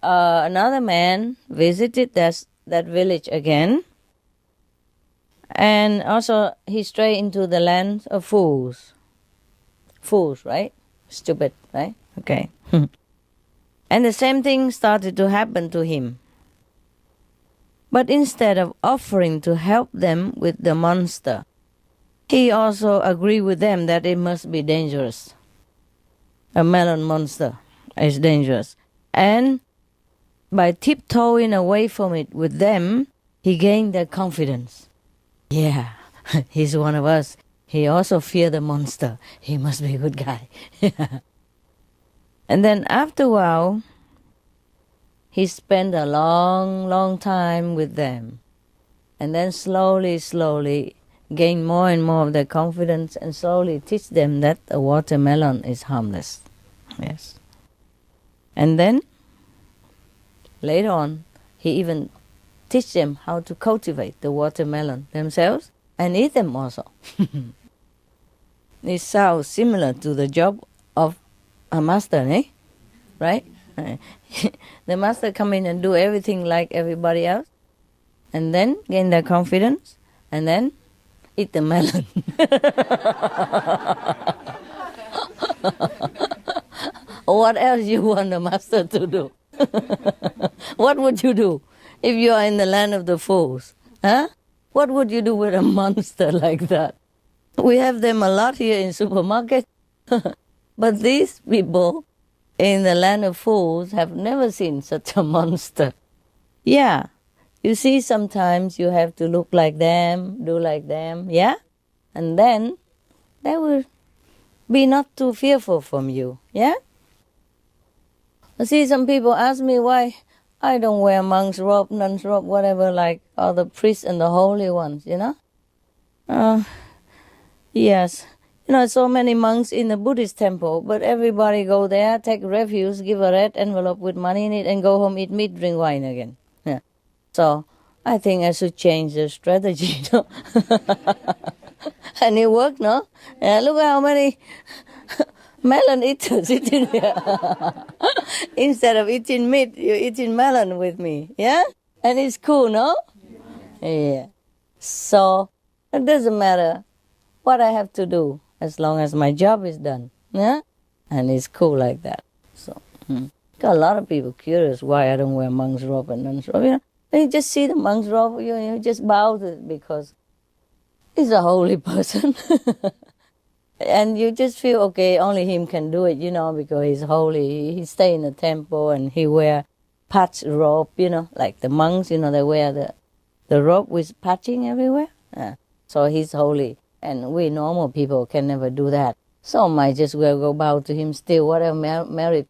another man visited that village again. And also he strayed into the land of fools. Fools, right? Stupid, right? Okay. And the same thing started to happen to him. But instead of offering to help them with the monster, he also agreed with them that it must be dangerous. A melon monster is dangerous. And by tiptoeing away from it with them, he gained their confidence. Yeah, he's one of us. He also feared the monster. He must be a good guy. And then after a while, he spent a long, long time with them. And then slowly gain more and more of their confidence and slowly teach them that a watermelon is harmless. Yes. And then, later on, he even teach them how to cultivate the watermelon themselves and eat them also. It sounds similar to the job of a master, eh? Right? The master come in and do everything like everybody else, and then gain their confidence, and then eat the melon. What else you want the master to do? What would you do if you are in the land of the fools? Huh? What would you do with a monster like that? We have them a lot here in supermarket. But these people in the land of fools have never seen such a monster. Yeah. You see, sometimes you have to look like them, do like them, yeah? And then they will be not too fearful from you, yeah? I see some people ask me why I don't wear monk's robe, nun's robe, whatever, like all the priests and the holy ones, Yes. So many monks in the Buddhist temple, but everybody go there, take refuge, give a red envelope with money in it, and go home, eat meat, drink wine again. Yeah. So I think I should change the strategy, no? And it worked, no? Yeah, look how many melon eaters sitting here. Instead of eating meat, you're eating melon with me, yeah? And it's cool, no? Yeah. So it doesn't matter what I have to do, as long as my job is done, yeah? And it's cool like that. So, got a lot of people curious why I don't wear monk's robe and nun's robe, You just see the monk's robe, you just bow to it because he's a holy person. And you just feel, okay, only him can do it, because he's holy. He stay in the temple and he wear patch robe, like the monks, they wear the robe with patching everywhere. Yeah. So he's holy. And we normal people can never do that. So might just well go bow to him, steal whatever merit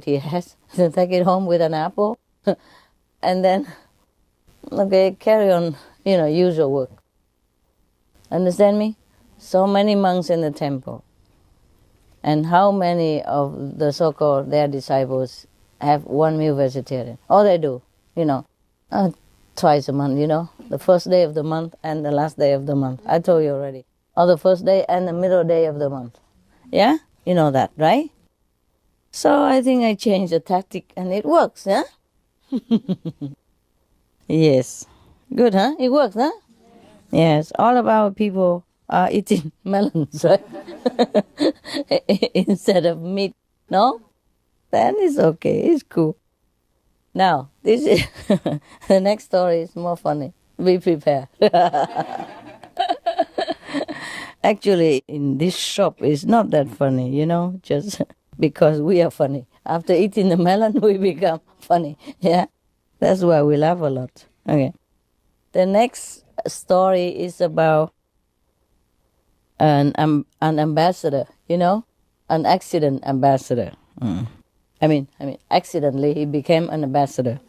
he has, and take it home with an apple, and then, okay, carry on, usual work. Understand me? So many monks in the temple. And how many of the so-called their disciples have one meal vegetarian? All they do, twice a month, the first day of the month and the last day of the month. I told you already. or the first day and the middle day of the month. Yeah? You know that, right? So I think I changed the tactic and it works, yeah? Yes. Good, huh? It works, huh? Yes. All of our people are eating melons, right? Instead of meat. No? Then it's okay. It's cool. Now, this is the next story is more funny. Be prepared. Actually, in this shop, it's not that funny, just because we are funny. After eating the melon, we become funny. Yeah, that's why we laugh a lot. Okay. The next story is about an ambassador, an accident ambassador. I mean, accidentally he became an ambassador.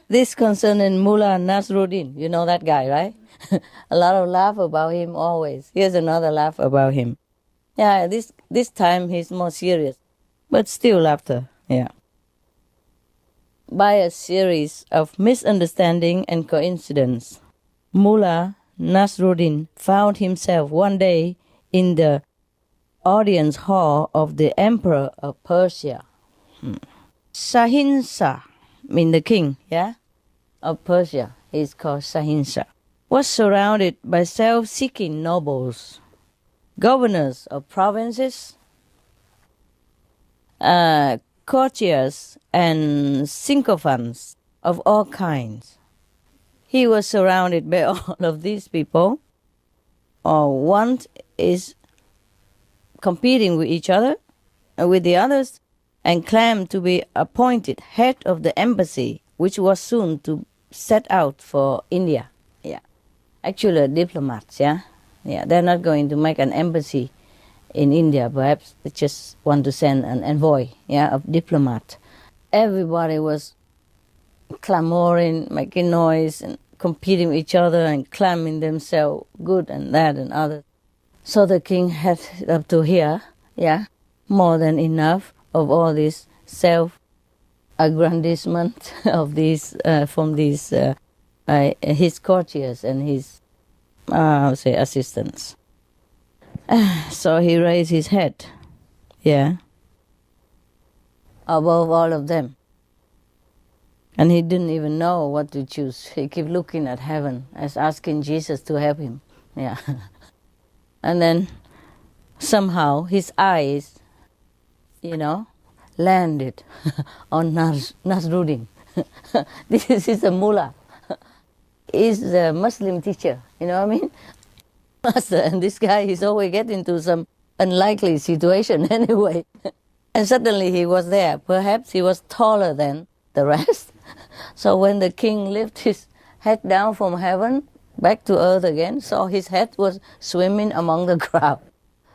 This concerning Mullah Nasruddin. You know that guy, right? A lot of laugh about him always. Here's another laugh about him. Yeah, this time he's more serious, but still laughter. Yeah. By a series of misunderstanding and coincidence, Mullah Nasruddin found himself one day in the audience hall of the Emperor of Persia. Shahinshah, mean the king, yeah, of Persia. He's called Shahinshah. Was surrounded by self-seeking nobles, governors of provinces, courtiers, and sycophants of all kinds. He was surrounded by all of these people. One is competing with each other, with the others, and claimed to be appointed head of the embassy, which was soon to set out for India. Yeah, actually diplomats. Yeah, they're not going to make an embassy in India. Perhaps they just want to send an envoy. Yeah, of diplomat. Everybody was clamoring, making noise, and competing with each other and claiming themselves good and that and other. So the king had up to here, more than enough of all this self-aggrandizement of these from these his courtiers and his assistants. So he raised his head, above all of them. And he didn't even know what to choose. He kept looking at heaven as asking Jesus to help him. Yeah. And then somehow his eyes, landed on Nasruddin. This is a mullah. He's a Muslim teacher, you know what I mean? Master, and this guy is always getting into some unlikely situation anyway. And suddenly he was there. Perhaps he was taller than the rest. So when the king lifted his head down from heaven, back to earth again, so his head was swimming among the crowd.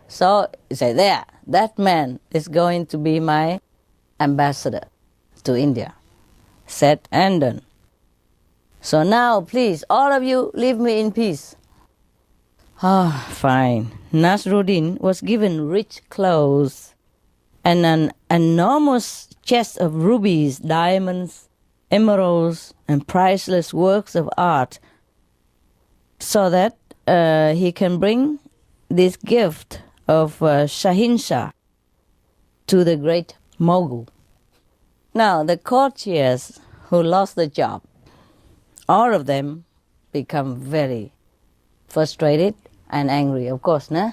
So he said, there, that man is going to be my ambassador to India. Said and done. So now, please, all of you, leave me in peace. Fine. Nasruddin was given rich clothes and an enormous chest of rubies, diamonds, emeralds, and priceless works of art, so that he can bring this gift of Shahinshah to the great mogul. Now, the courtiers who lost the job, all of them become very frustrated and angry, of course, nah?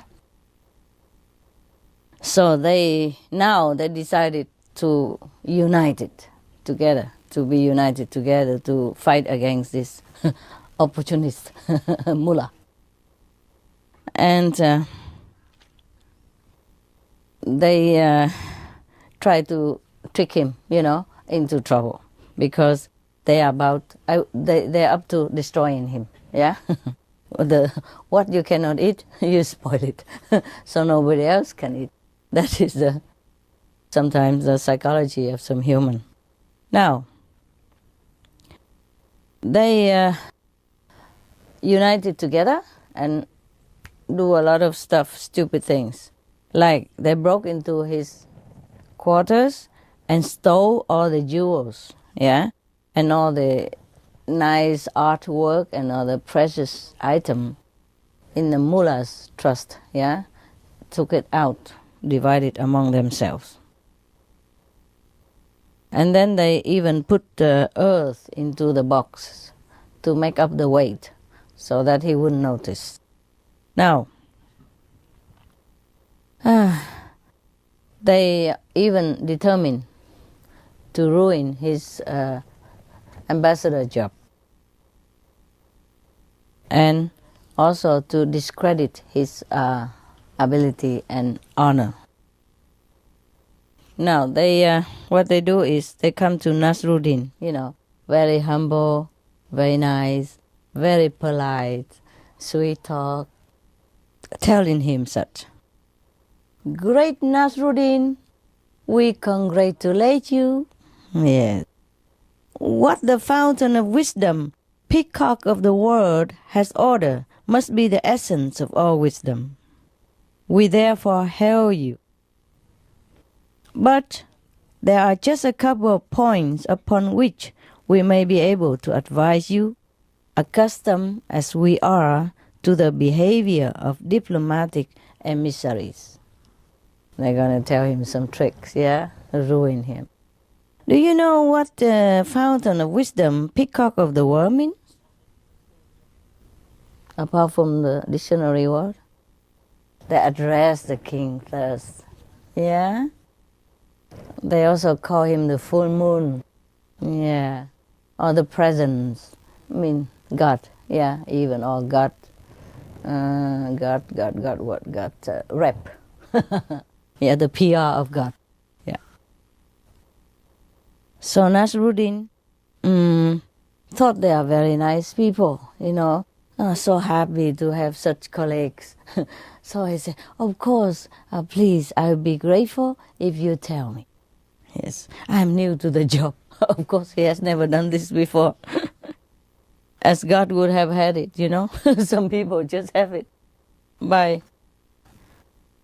So they decided to unite it together, to be united together to fight against this opportunist mullah. And they try to trick him, into trouble, because they're up to destroying him. Yeah, what you cannot eat, you spoil it, so nobody else can eat. That is sometimes the psychology of some human. Now, they united together and do a lot of stuff, stupid things. Like they broke into his quarters and stole all the jewels, and all the nice artwork and other precious item in the mullah's trust, yeah, took it out, divided among themselves. And then they even put the earth into the box to make up the weight so that he wouldn't notice. Now, they even determined to ruin his ambassador job and also to discredit his ability and honor. Now, they what they do is they come to Nasruddin, very humble, very nice, very polite, sweet talk, telling him such. Great Nasruddin, we congratulate you. Yes. What the fountain of wisdom, peacock of the world, has ordered must be the essence of all wisdom. We therefore hail you. But there are just a couple of points upon which we may be able to advise you, accustomed as we are to the behavior of diplomatic emissaries. They're going to tell him some tricks, ruin him. Do you know what the fountain of wisdom, peacock of the world means? Apart from the dictionary word? They address the king first, They also call him the full moon, or the presence, God, even, or God, rep, the PR of God, So Nasruddin thought they are very nice people, so happy to have such colleagues. So he said, of course, please, I will be grateful if you tell me. Yes, I'm new to the job. Of course, he has never done this before. As God would have had it, Some people just have it by,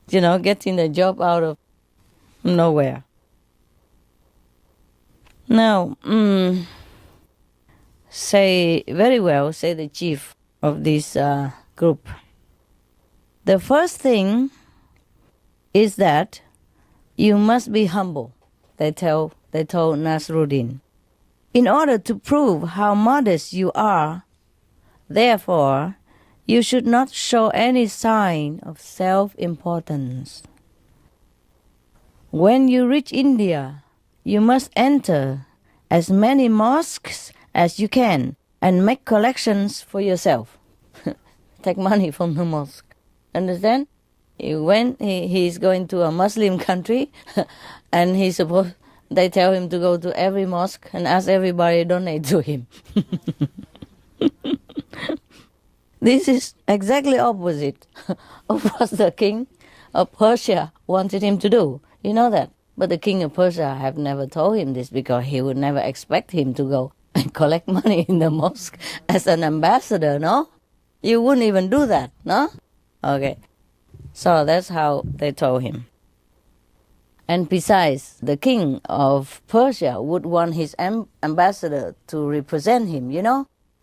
getting the job out of nowhere. Now, say the chief of this group. The first thing is that you must be humble, they told Nasruddin, in order to prove how modest you are. Therefore, you should not show any sign of self-importance. When you reach India, you must enter as many mosques as you can and make collections for yourself. Take money from the mosque. Understand? When he's going to a Muslim country and they tell him to go to every mosque and ask everybody to donate to him. This is exactly opposite of what the king of Persia wanted him to do. You know that? But the king of Persia have never told him this because he would never expect him to go and collect money in the mosque as an ambassador, no? You wouldn't even do that, no? Okay. So that's how they told him. And besides, the king of Persia would want his ambassador to represent him,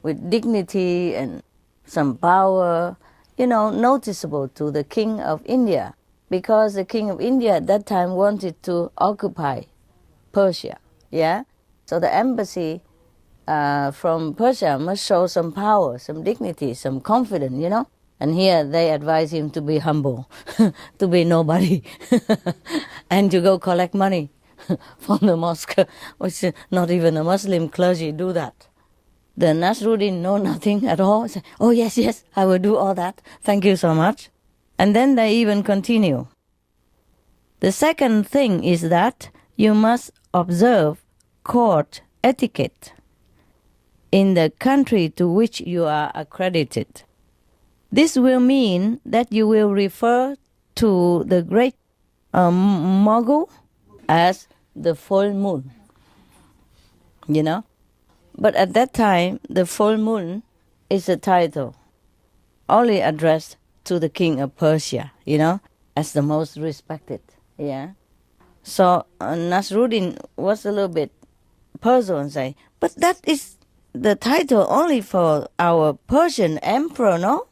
with dignity and some power, noticeable to the king of India. Because the king of India at that time wanted to occupy Persia, So the embassy from Persia must show some power, some dignity, some confidence, And here they advise him to be humble, to be nobody, and to go collect money from the mosque, which not even a Muslim clergy do that. The Nasruddin know nothing at all. Say, oh, yes, I will do all that. Thank you so much. And then they even continue. The second thing is that you must observe court etiquette in the country to which you are accredited. This will mean that you will refer to the great mogul as the full moon, But at that time, the full moon is a title only addressed to the king of Persia, as the most respected, So Nasruddin was a little bit puzzled and say, but that is the title only for our Persian emperor, no?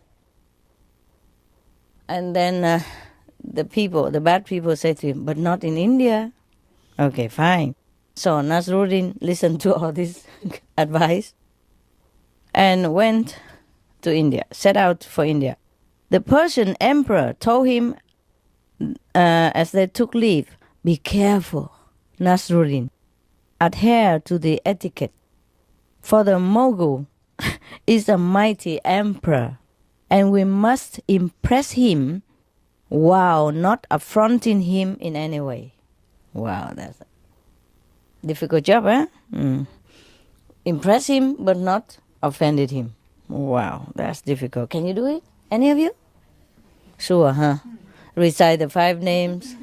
And then the bad people say to him, but not in India. Okay, fine. So Nasruddin listened to all this advice and went to India, set out for India. The Persian emperor told him, as they took leave, be careful, Nasruddin. Adhere to the etiquette. For the Mughal is a mighty emperor, and we must impress him while not affronting him in any way. Wow, that's a difficult job, huh? Impress him but not offended him. Wow, that's difficult. Can you do it? Any of you? Sure, huh? Recite the 5 names.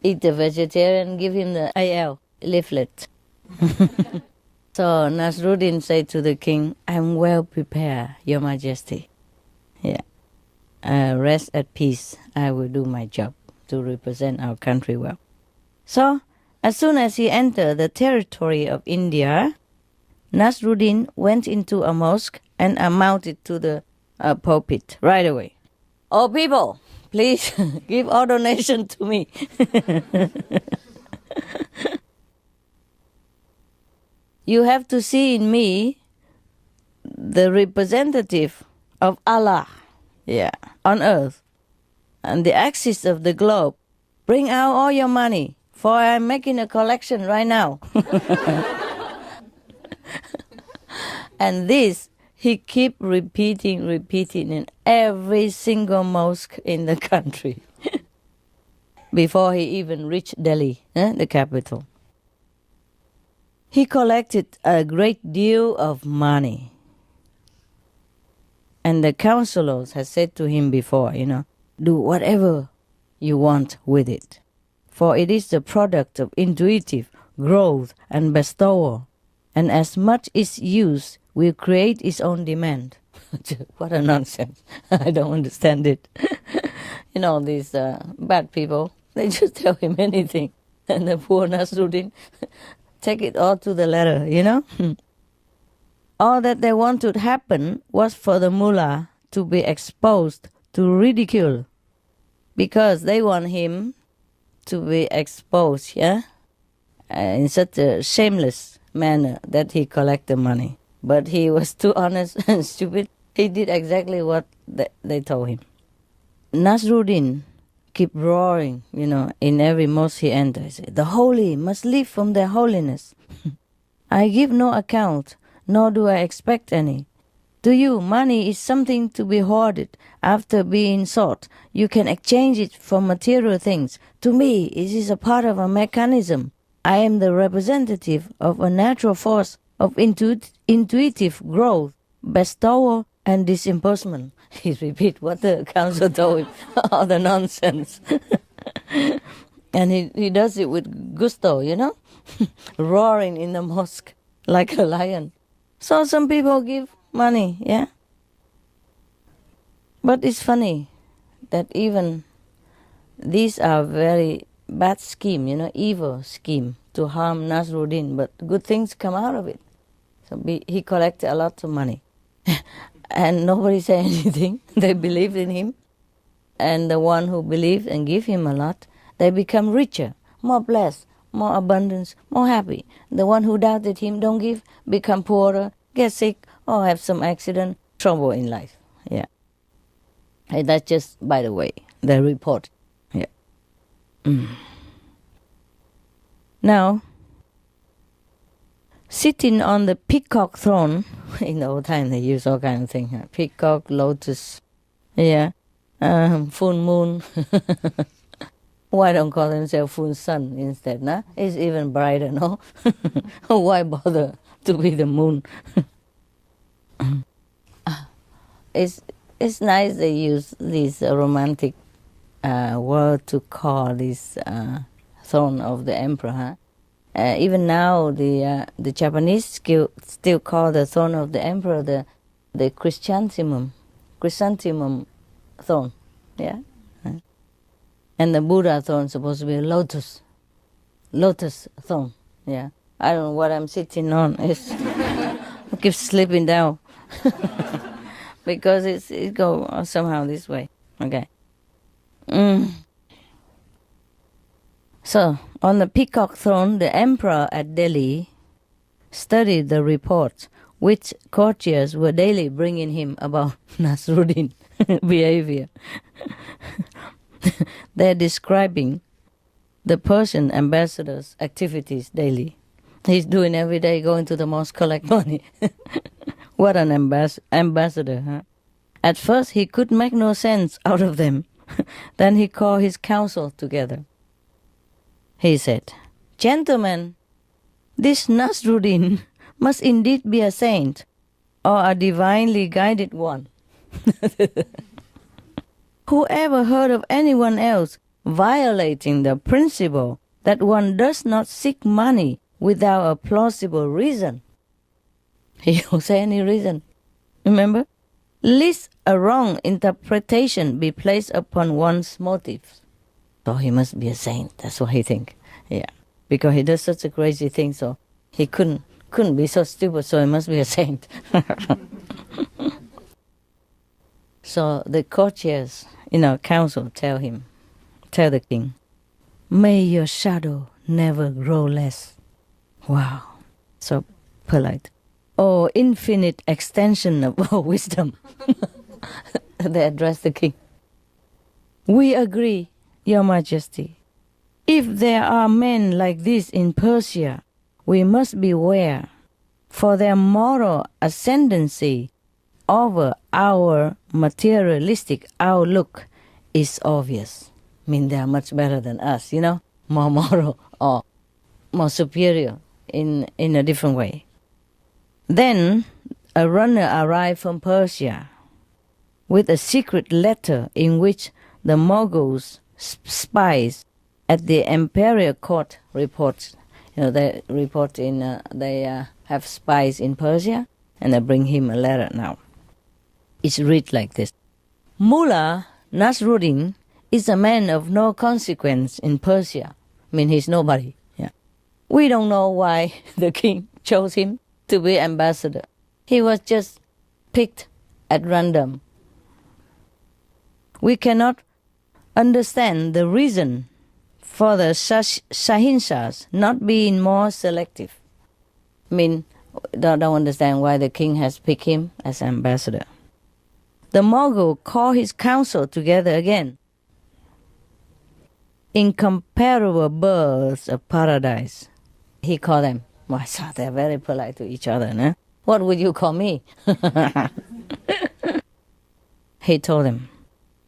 Eat the vegetarian, give him the AL leaflet. So Nasruddin said to the king, I'm well prepared, Your Majesty. Yeah. Rest at peace. I will do my job to represent our country well. So, as soon as he entered the territory of India, Nasruddin went into a mosque and mounted to the pulpit right away. Oh, people, please give all donation to me. You have to see in me the representative of Allah, on earth, and the axis of the globe. Bring out all your money, for I'm making a collection right now. And this he kept repeating in every single mosque in the country before he even reached Delhi, the capital. He collected a great deal of money. And the counselors had said to him before, do whatever you want with it. For it is the product of intuitive growth and bestowal. And as much is used will create its own demand. What a nonsense. I don't understand it. These bad people, they just tell him anything. And the poor Nasruddin take it all to the letter, All that they wanted to happen was for the mullah to be exposed to ridicule. Because they want him to be exposed, in such a shameless manner that he collected money. But he was too honest and stupid. He did exactly what they told him. Nasruddin kept roaring, in every mosque he entered. He said, the holy must live from their holiness. I give no account, nor do I expect any. To you, money is something to be hoarded. After being sought, you can exchange it for material things. To me, it is a part of a mechanism. I am the representative of a natural force of intuitive growth, bestowal, and disbursement. He repeat what the council told him, all the nonsense. And he does it with gusto, roaring in the mosque like a lion. So some people give money, But it's funny that even these are very bad scheme, evil scheme to harm Nasruddin, but good things come out of it. So he collected a lot of money. And nobody said anything. They believed in him. And the one who believed and give him a lot, they become richer, more blessed, more abundance, more happy. The one who doubted him, don't give, become poorer, get sick, or have some accident, trouble in life. And that's just, by the way, the report. Now, sitting on the peacock throne, in the old time they use all kind of things, peacock, lotus, full moon. Why don't call themselves full sun instead, nah? It's even brighter, no? Why bother to be the moon? It's nice they use this romantic word to call this throne of the emperor. Even now, the Japanese still call the throne of the emperor the chrysanthemum throne, And the Buddha throne is supposed to be a lotus throne, I don't know what I'm sitting on. I keep slipping down because it go somehow this way. Okay. So on the peacock throne, the emperor at Delhi studied the reports which courtiers were daily bringing him about Nasruddin behavior. They're describing the Persian ambassador's activities daily. He's doing every day, going to the mosque, collect money. What an ambassador, huh? At first he could make no sense out of them. Then he called his council together. He said, "Gentlemen, this Nasruddin must indeed be a saint or a divinely guided one. Who ever heard of anyone else violating the principle that one does not seek money without a plausible reason?" He don't say any reason. Remember? Lest a wrong interpretation be placed upon one's motives. So he must be a saint. That's what he think. Yeah. Because he does such a crazy thing, so he couldn't be so stupid, so he must be a saint. So the courtiers in our council tell the king, "May your shadow never grow less." Wow, so polite. "Oh, infinite extension of our wisdom." They address the king. "We agree, Your Majesty. If there are men like this in Persia, we must beware, for their moral ascendancy over our materialistic outlook is obvious." I mean, they are much better than us, more moral or more superior in a different way. Then a runner arrived from Persia with a secret letter in which the Moguls' spies at the imperial court reports. They report they have spies in Persia, and they bring him a letter now. It's read like this: "Mullah Nasruddin is a man of no consequence in Persia." I mean, he's nobody. Yeah. "We don't know why the king chose him to be ambassador. He was just picked at random. We cannot understand the reason for the Shahinshahs not being more selective." I mean, don't understand why the king has picked him as ambassador. The Mogul called his council together again. "Incomparable birds of paradise," he called them. Well, so they're very polite to each other, no? "What would you call me?" He told them,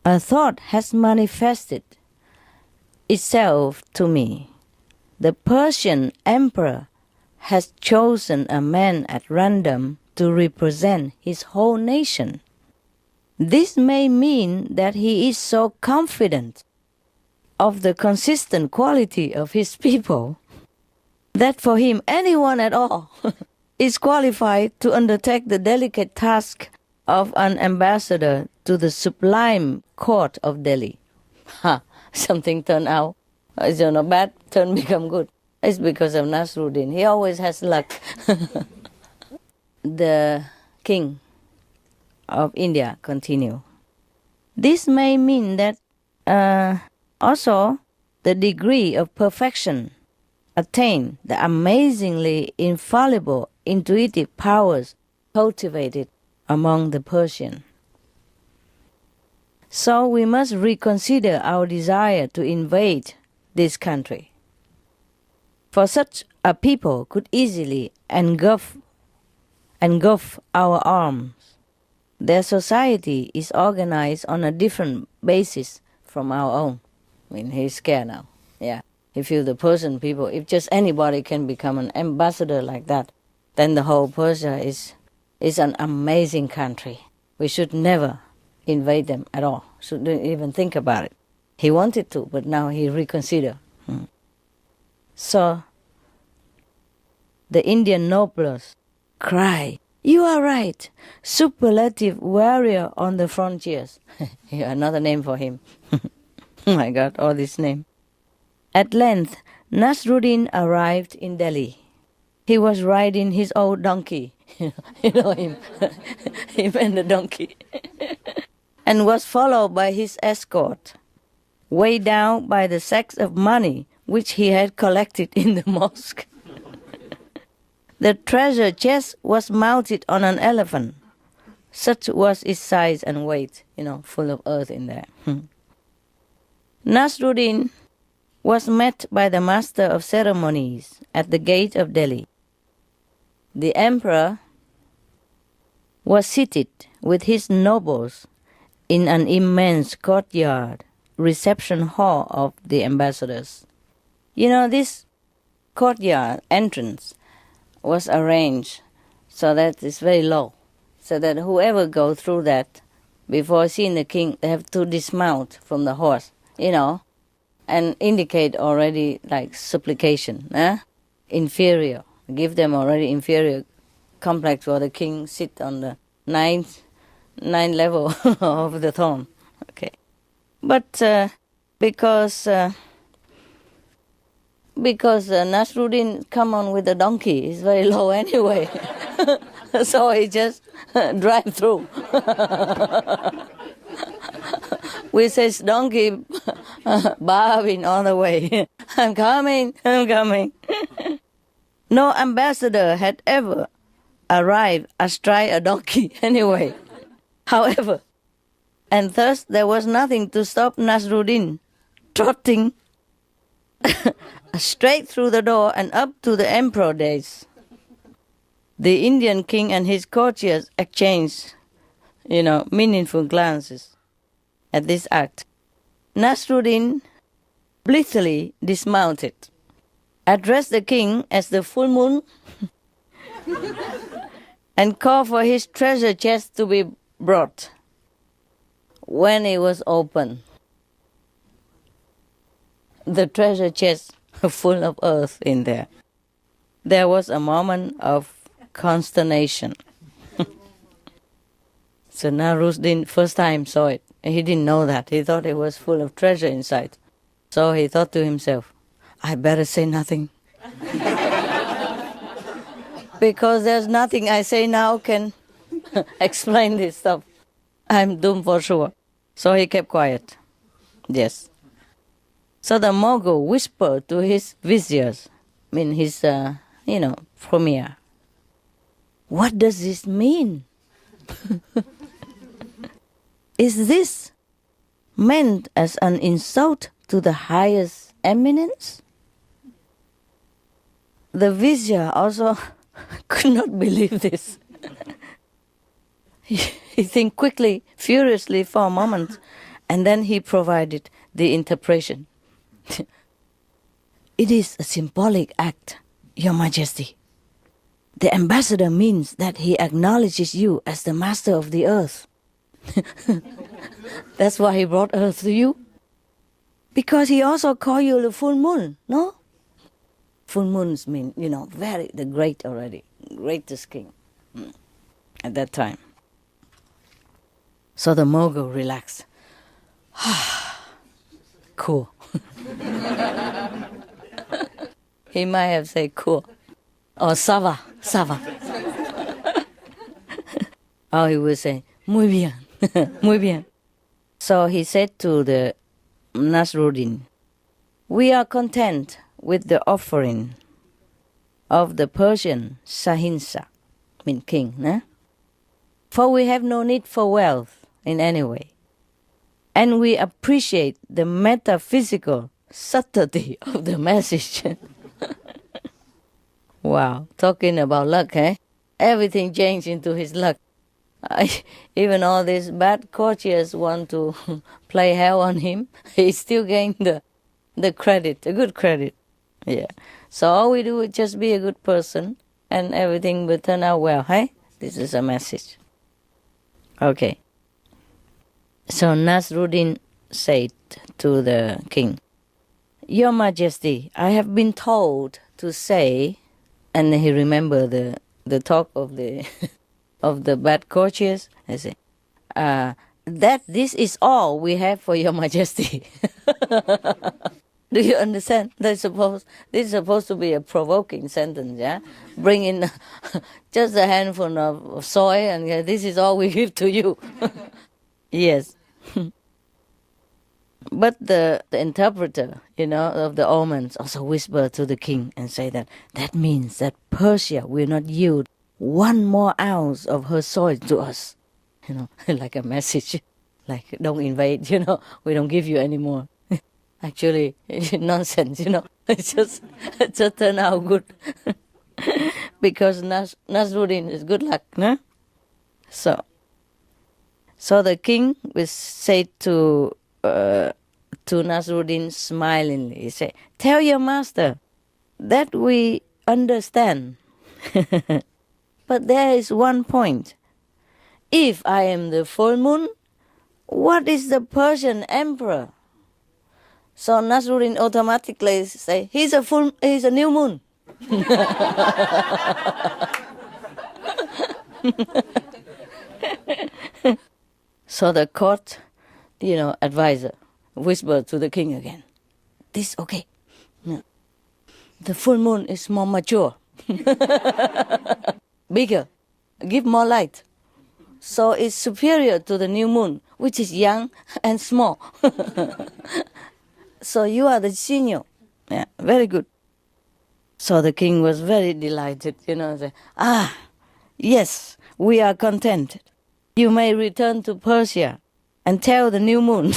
"A thought has manifested itself to me. The Persian emperor has chosen a man at random to represent his whole nation. This may mean that he is so confident of the consistent quality of his people that for him anyone at all is qualified to undertake the delicate task of an ambassador to the sublime court of Delhi." Ha! Something turned out. It's not bad, turn become good. It's because of Nasruddin. He always has luck. The king of India continue. "This may mean that also the degree of perfection attained, the amazingly infallible intuitive powers cultivated among the Persian. So we must reconsider our desire to invade this country. For such a people could easily engulf our arms. Their society is organized on a different basis from our own." I mean, he's scared now. Yeah. If you, the Persian people, if just anybody can become an ambassador like that, then the whole Persia is an amazing country. We should never invade them at all. Shouldn't even think about it. He wanted to, but now he reconsider. So the Indian nobles cry, "You are right, superlative warrior on the frontiers." Yeah, another name for him. Oh my God, all this name. At length, Nasruddin arrived in Delhi. he was riding his old donkey. You know him, him and the donkey, and was followed by his escort, weighed down by the sacks of money which he had collected in the mosque. The treasure chest was mounted on an elephant. Such was its size and weight, full of earth in there. Nasruddin was met by the master of ceremonies at the gate of Delhi. The emperor was seated with his nobles in an immense courtyard, reception hall of the ambassadors. This courtyard entrance was arranged so that it's very low, so that whoever go through that, before seeing the king, they have to dismount from the horse, and indicate already like supplication, inferior. Give them already inferior complex where the king sit on the ninth level of the throne. Okay, but because Nasruddin come on with the donkey, it's very low anyway, so he just drive through. With his donkey bowing all the way. I'm coming. No ambassador had ever arrived astride a donkey anyway. However, and thus there was nothing to stop Nasruddin trotting straight through the door and up to the emperor days. The Indian king and his courtiers exchanged, meaningful glances at this act. Nasruddin blithely dismounted, addressed the king as the full moon, and called for his treasure chest to be brought. When it was opened, the treasure chest full of earth in there, there was a moment of consternation. So Nasruddin first time saw it. He didn't know that. He thought it was full of treasure inside. So he thought to himself, I better say nothing. Because there's nothing I say now can explain this stuff. I'm doomed for sure. So he kept quiet. Yes. So the Mogul whispered to his viziers, his, premier, what does this mean? Is this meant as an insult to the highest eminence? The vizier also could not believe this. He think quickly, furiously for a moment, and then he provided the interpretation. It is a symbolic act, Your Majesty. The ambassador means that he acknowledges you as the master of the earth. That's why he brought earth to you. Because he also called you the full moon, no? Full moons mean, the great already, greatest king at that time. So the Mogul relaxed. Cool. He might have said cool. Or ça va. Or he would say, muy bien, muy bien. So he said to the Nasruddin, we are content with the offering of the Persian Shahinshah, king, for we have no need for wealth in any way. And we appreciate the metaphysical subtlety of the message. Wow, talking about luck, Everything changed into his luck. Even all these bad courtiers want to play hell on him. He still gained the credit, a good credit. Yeah. So all we do is just be a good person and everything will turn out well, This is a message. Okay. So Nasruddin said to the king, Your Majesty, I have been told to say, and he remembered the talk of the of the bad courtiers, I say, that this is all we have for Your Majesty. Do you understand? This is supposed to be a provoking sentence, yeah? Bring in just a handful of soy and this is all we give to you. Yes. But the interpreter, of the omens also whispered to the king and say that means that Persia will not yield 1 more ounce of her soil to us. Like a message, like don't invade, we don't give you any more. Actually, nonsense, It just turned out good. Because Nasruddin is good luck, no? So the king will say to Nasruddin smilingly, he say, tell your master that we understand. But there is one point. If I am the full moon, what is the Persian emperor? So Nasruddin automatically say, he's a new moon. So the court, advisor whispered to the king again, this okay. No. The full moon is more mature. Bigger. Give more light. So it's superior to the new moon, which is young and small. So you are the senior. Yeah, very good. So the king was very delighted, say, yes, we are contented. You may return to Persia and tell the new moon.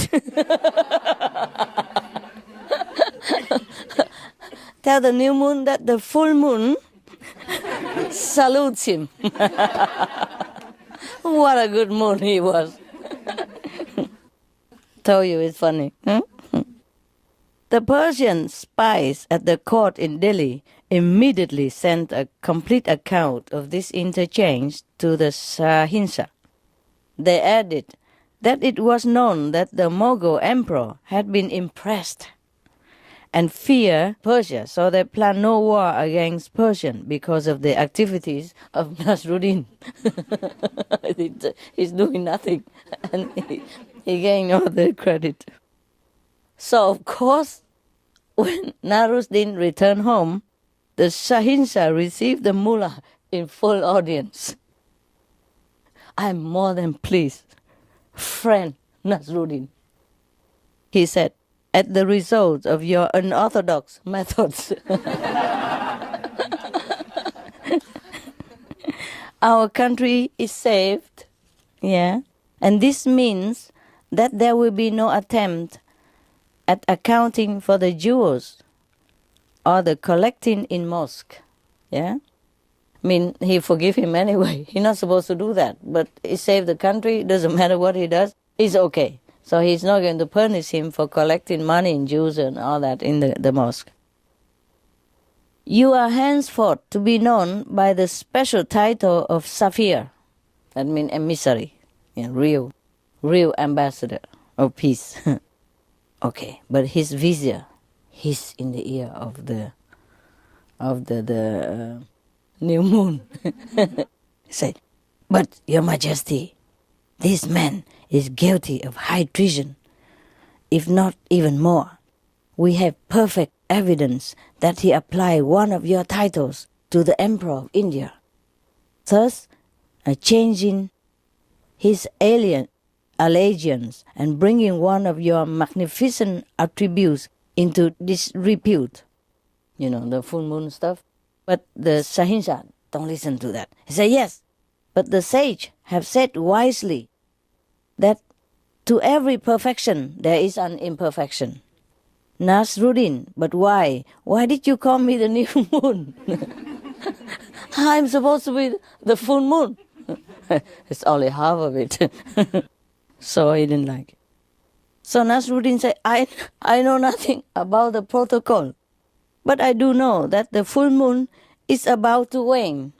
Tell the new moon that the full moon salutes him. What a good moon he was. Told you it's funny. The Persian spies at the court in Delhi immediately sent a complete account of this interchange to the Shahinshah. They added that it was known that the Mughal emperor had been impressed and feared Persia, so they planned no war against Persian because of the activities of Nasruddin. He's doing nothing, and he gained all the credit. So, of course, when Nasruddin returned home, the Shahinshah received the mullah in full audience. I'm more than pleased, friend Nasruddin. He said, at the result of your unorthodox methods. Our country is saved, and this means that there will be no attempt at accounting for the jewels or the collecting in mosque, he forgive him anyway. He's not supposed to do that, but he saved the country. Doesn't matter what he does, he's okay. So he's not going to punish him for collecting money in Jews and all that in the mosque. You are henceforth to be known by the special title of Safir. That means emissary, real ambassador of peace. Okay, but his vizier, he's in the ear of the new moon. Say, but your majesty, this man is guilty of high treason, if not even more. We have perfect evidence that he applied one of your titles to the Emperor of India, thus changing his allegiance and bringing one of your magnificent attributes into disrepute. The full moon stuff. But the Shahinshah don't listen to that. He said, yes, but the sage have said wisely that to every perfection there is an imperfection. Nasruddin, but why? Why did you call me the new moon? I'm supposed to be the full moon. It's only half of it. So he didn't like it. So Nasruddin said, I know nothing about the protocol, but I do know that the full moon is about to wane,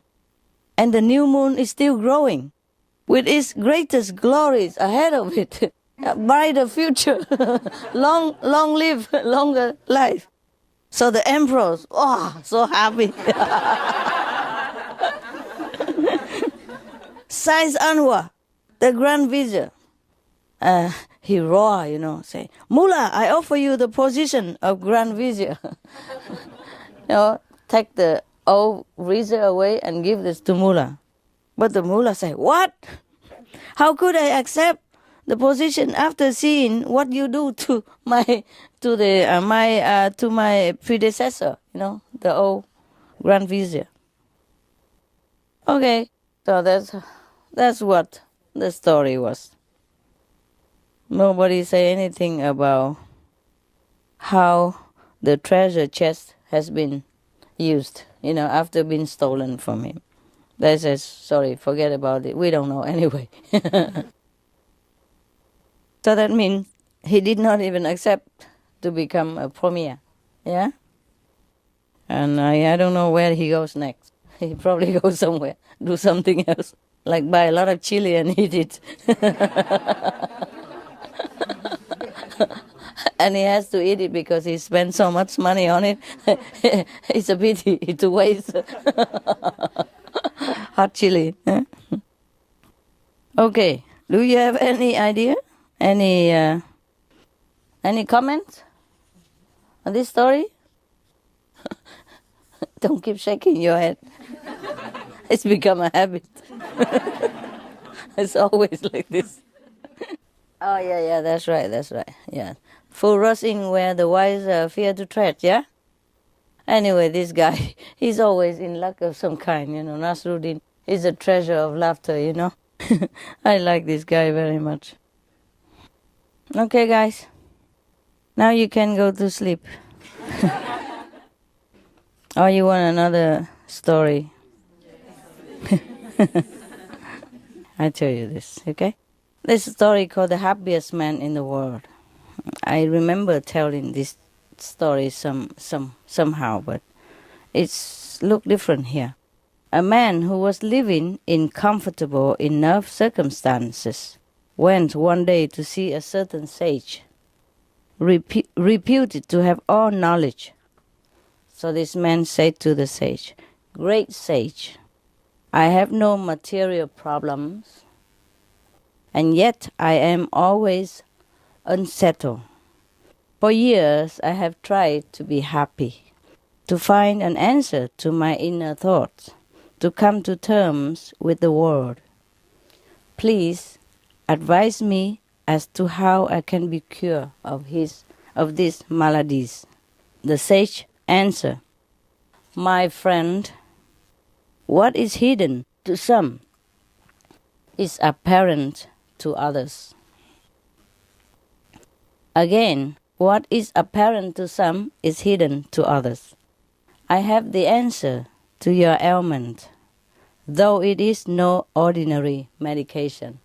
and the new moon is still growing, with its greatest glories ahead of it. A brighter future, long live, longer life. So the emperors, so happy. Saiz Anwar, the Grand Vizier, he roar, say, Mullah, I offer you the position of Grand Vizier. Take the old Vizier away and give this to Mullah. But the Mullah say, what? How could I accept the position after seeing what you do to my predecessor, the old Grand Vizier? Okay, so that's what the story was. Nobody say anything about how the treasure chest has been used, after being stolen from him. They says, sorry, forget about it. We don't know anyway. So that means he did not even accept to become a premier. Yeah? And I don't know where he goes next. He probably goes somewhere, do something else, like buy a lot of chili and eat it. And he has to eat it because he spent so much money on it. It's a pity to waste hot chili. Okay, do you have any idea? Any comments on this story? Don't keep shaking your head. It's become a habit. It's always like this. Oh, yeah, that's right, yeah. Full rushing where the wise fear to tread, yeah? Anyway, this guy, he's always in luck of some kind, Nasruddin is a treasure of laughter, I like this guy very much. Okay, guys. Now you can go to sleep. Or you want another story? I tell you this, okay? This story called The Happiest Man in the World. I remember telling this story somehow, but it's look different here. A man who was living in comfortable enough circumstances went one day to see a certain sage, reputed to have all knowledge. So this man said to the sage, "Great sage, I have no material problems, and yet I am always unsettled. For years I have tried to be happy, to find an answer to my inner thoughts, to come to terms with the world. Please advise me as to how I can be cured of these maladies." The sage answered, "My friend, what is hidden to some is apparent to others. Again, what is apparent to some is hidden to others. I have the answer to your ailment, though it is no ordinary medication.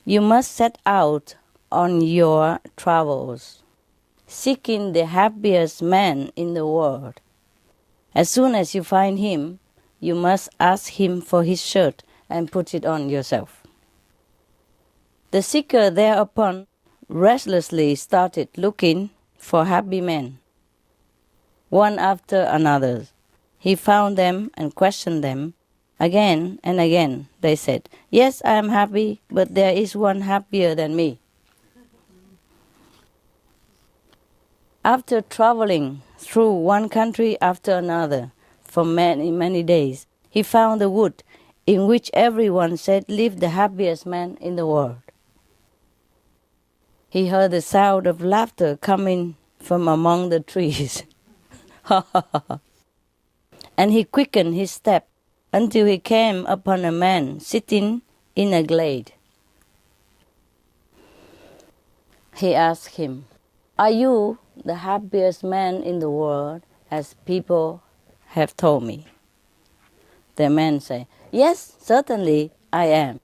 You must set out on your travels, seeking the happiest man in the world. As soon as you find him, you must ask him for his shirt and put it on yourself." The seeker thereupon restlessly started looking for happy men. One after another, he found them and questioned them. Again and again they said, "Yes, I am happy, but there is one happier than me." After traveling through one country after another for many, many days, he found a wood in which everyone said lived the happiest man in the world. He heard the sound of laughter coming from among the trees. And he quickened his step until he came upon a man sitting in a glade. He asked him, "Are you the happiest man in the world, as people have told me?" The man said, "Yes, certainly I am."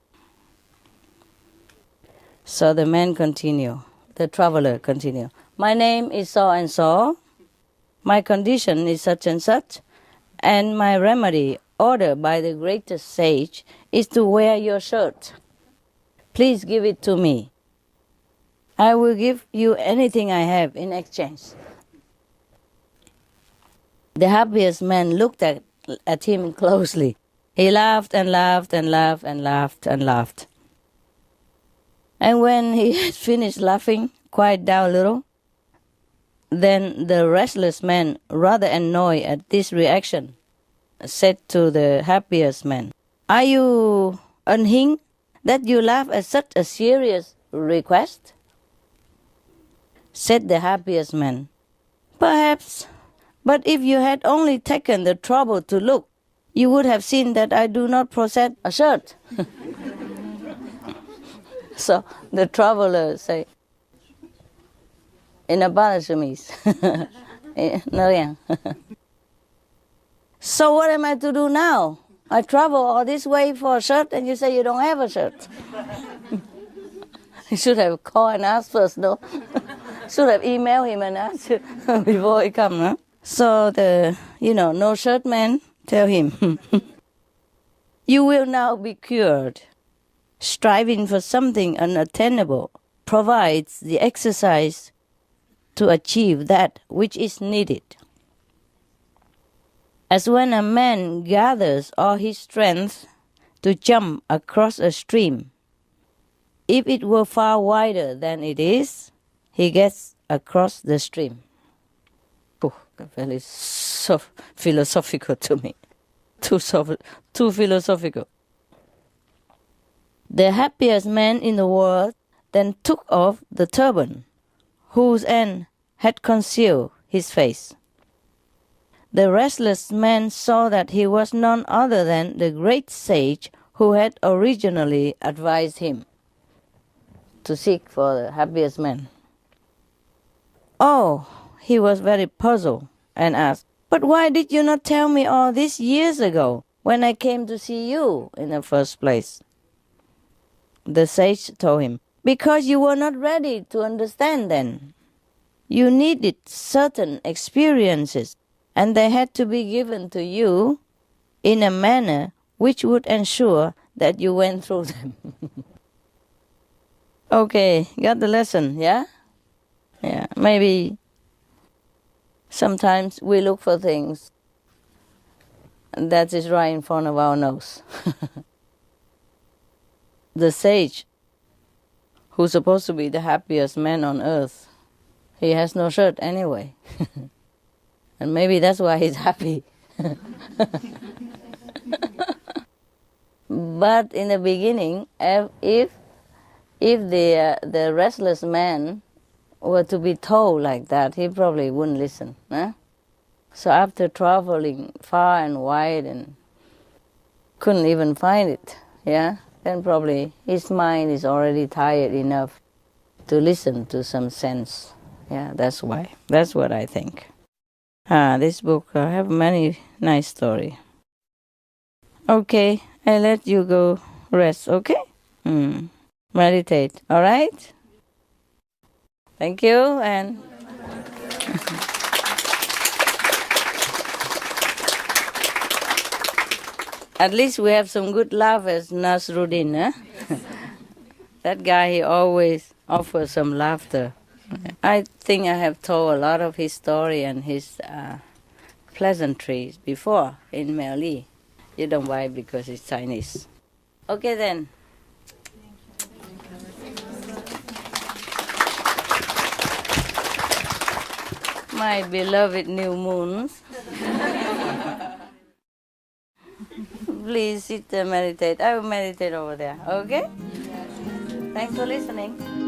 So the traveler continued, "My name is so and so, my condition is such and such, and my remedy, ordered by the greatest sage, is to wear your shirt. Please give it to me. I will give you anything I have in exchange." The happiest man looked at him closely. He laughed and laughed and laughed and laughed and laughed. And when he had finished laughing, quite down a little, then the restless man, rather annoyed at this reaction, said to the happiest man, "Are you unhinged that you laugh at such a serious request?" Said the happiest man, "Perhaps, but if you had only taken the trouble to look, you would have seen that I do not possess a shirt." So the traveler say, in a Balasamis, no. "So what am I to do now? I travel all this way for a shirt and you say you don't have a shirt." You should have called and asked first, no? Should have emailed him and asked before he come, no? So the, no shirt man tell him, "You will now be cured. Striving for something unattainable provides the exercise to achieve that which is needed. As when a man gathers all his strength to jump across a stream, if it were far wider than it is, he gets across the stream." Very philosophical to me. Too philosophical. The happiest man in the world then took off the turban, whose end had concealed his face. The restless man saw that he was none other than the great sage who had originally advised him to seek for the happiest man. Oh, he was very puzzled and asked, "But why did you not tell me all this years ago when I came to see you in the first place?" The sage told him, "Because you were not ready to understand then. You needed certain experiences, and they had to be given to you in a manner which would ensure that you went through them." Okay, got the lesson, yeah? Yeah, maybe sometimes we look for things that is right in front of our nose. The sage, who's supposed to be the happiest man on earth, he has no shirt anyway. And maybe that's why he's happy. But in the beginning, if the restless man were to be told like that, he probably wouldn't listen. Huh? So after traveling far and wide and couldn't even find it, yeah, then probably his mind is already tired enough to listen to some sense. Yeah, that's why. That's what I think. This book have many nice story. Okay, I let you go rest, okay? Meditate, all right? Thank you, and at least we have some good laughers, Nasruddin, huh? That guy, he always offers some laughter. I think I have told a lot of his story and his pleasantries before in Meli. You don't buy because it's Chinese. Okay then. My beloved new moons. Please sit and meditate. I will meditate over there, okay? Thanks for listening.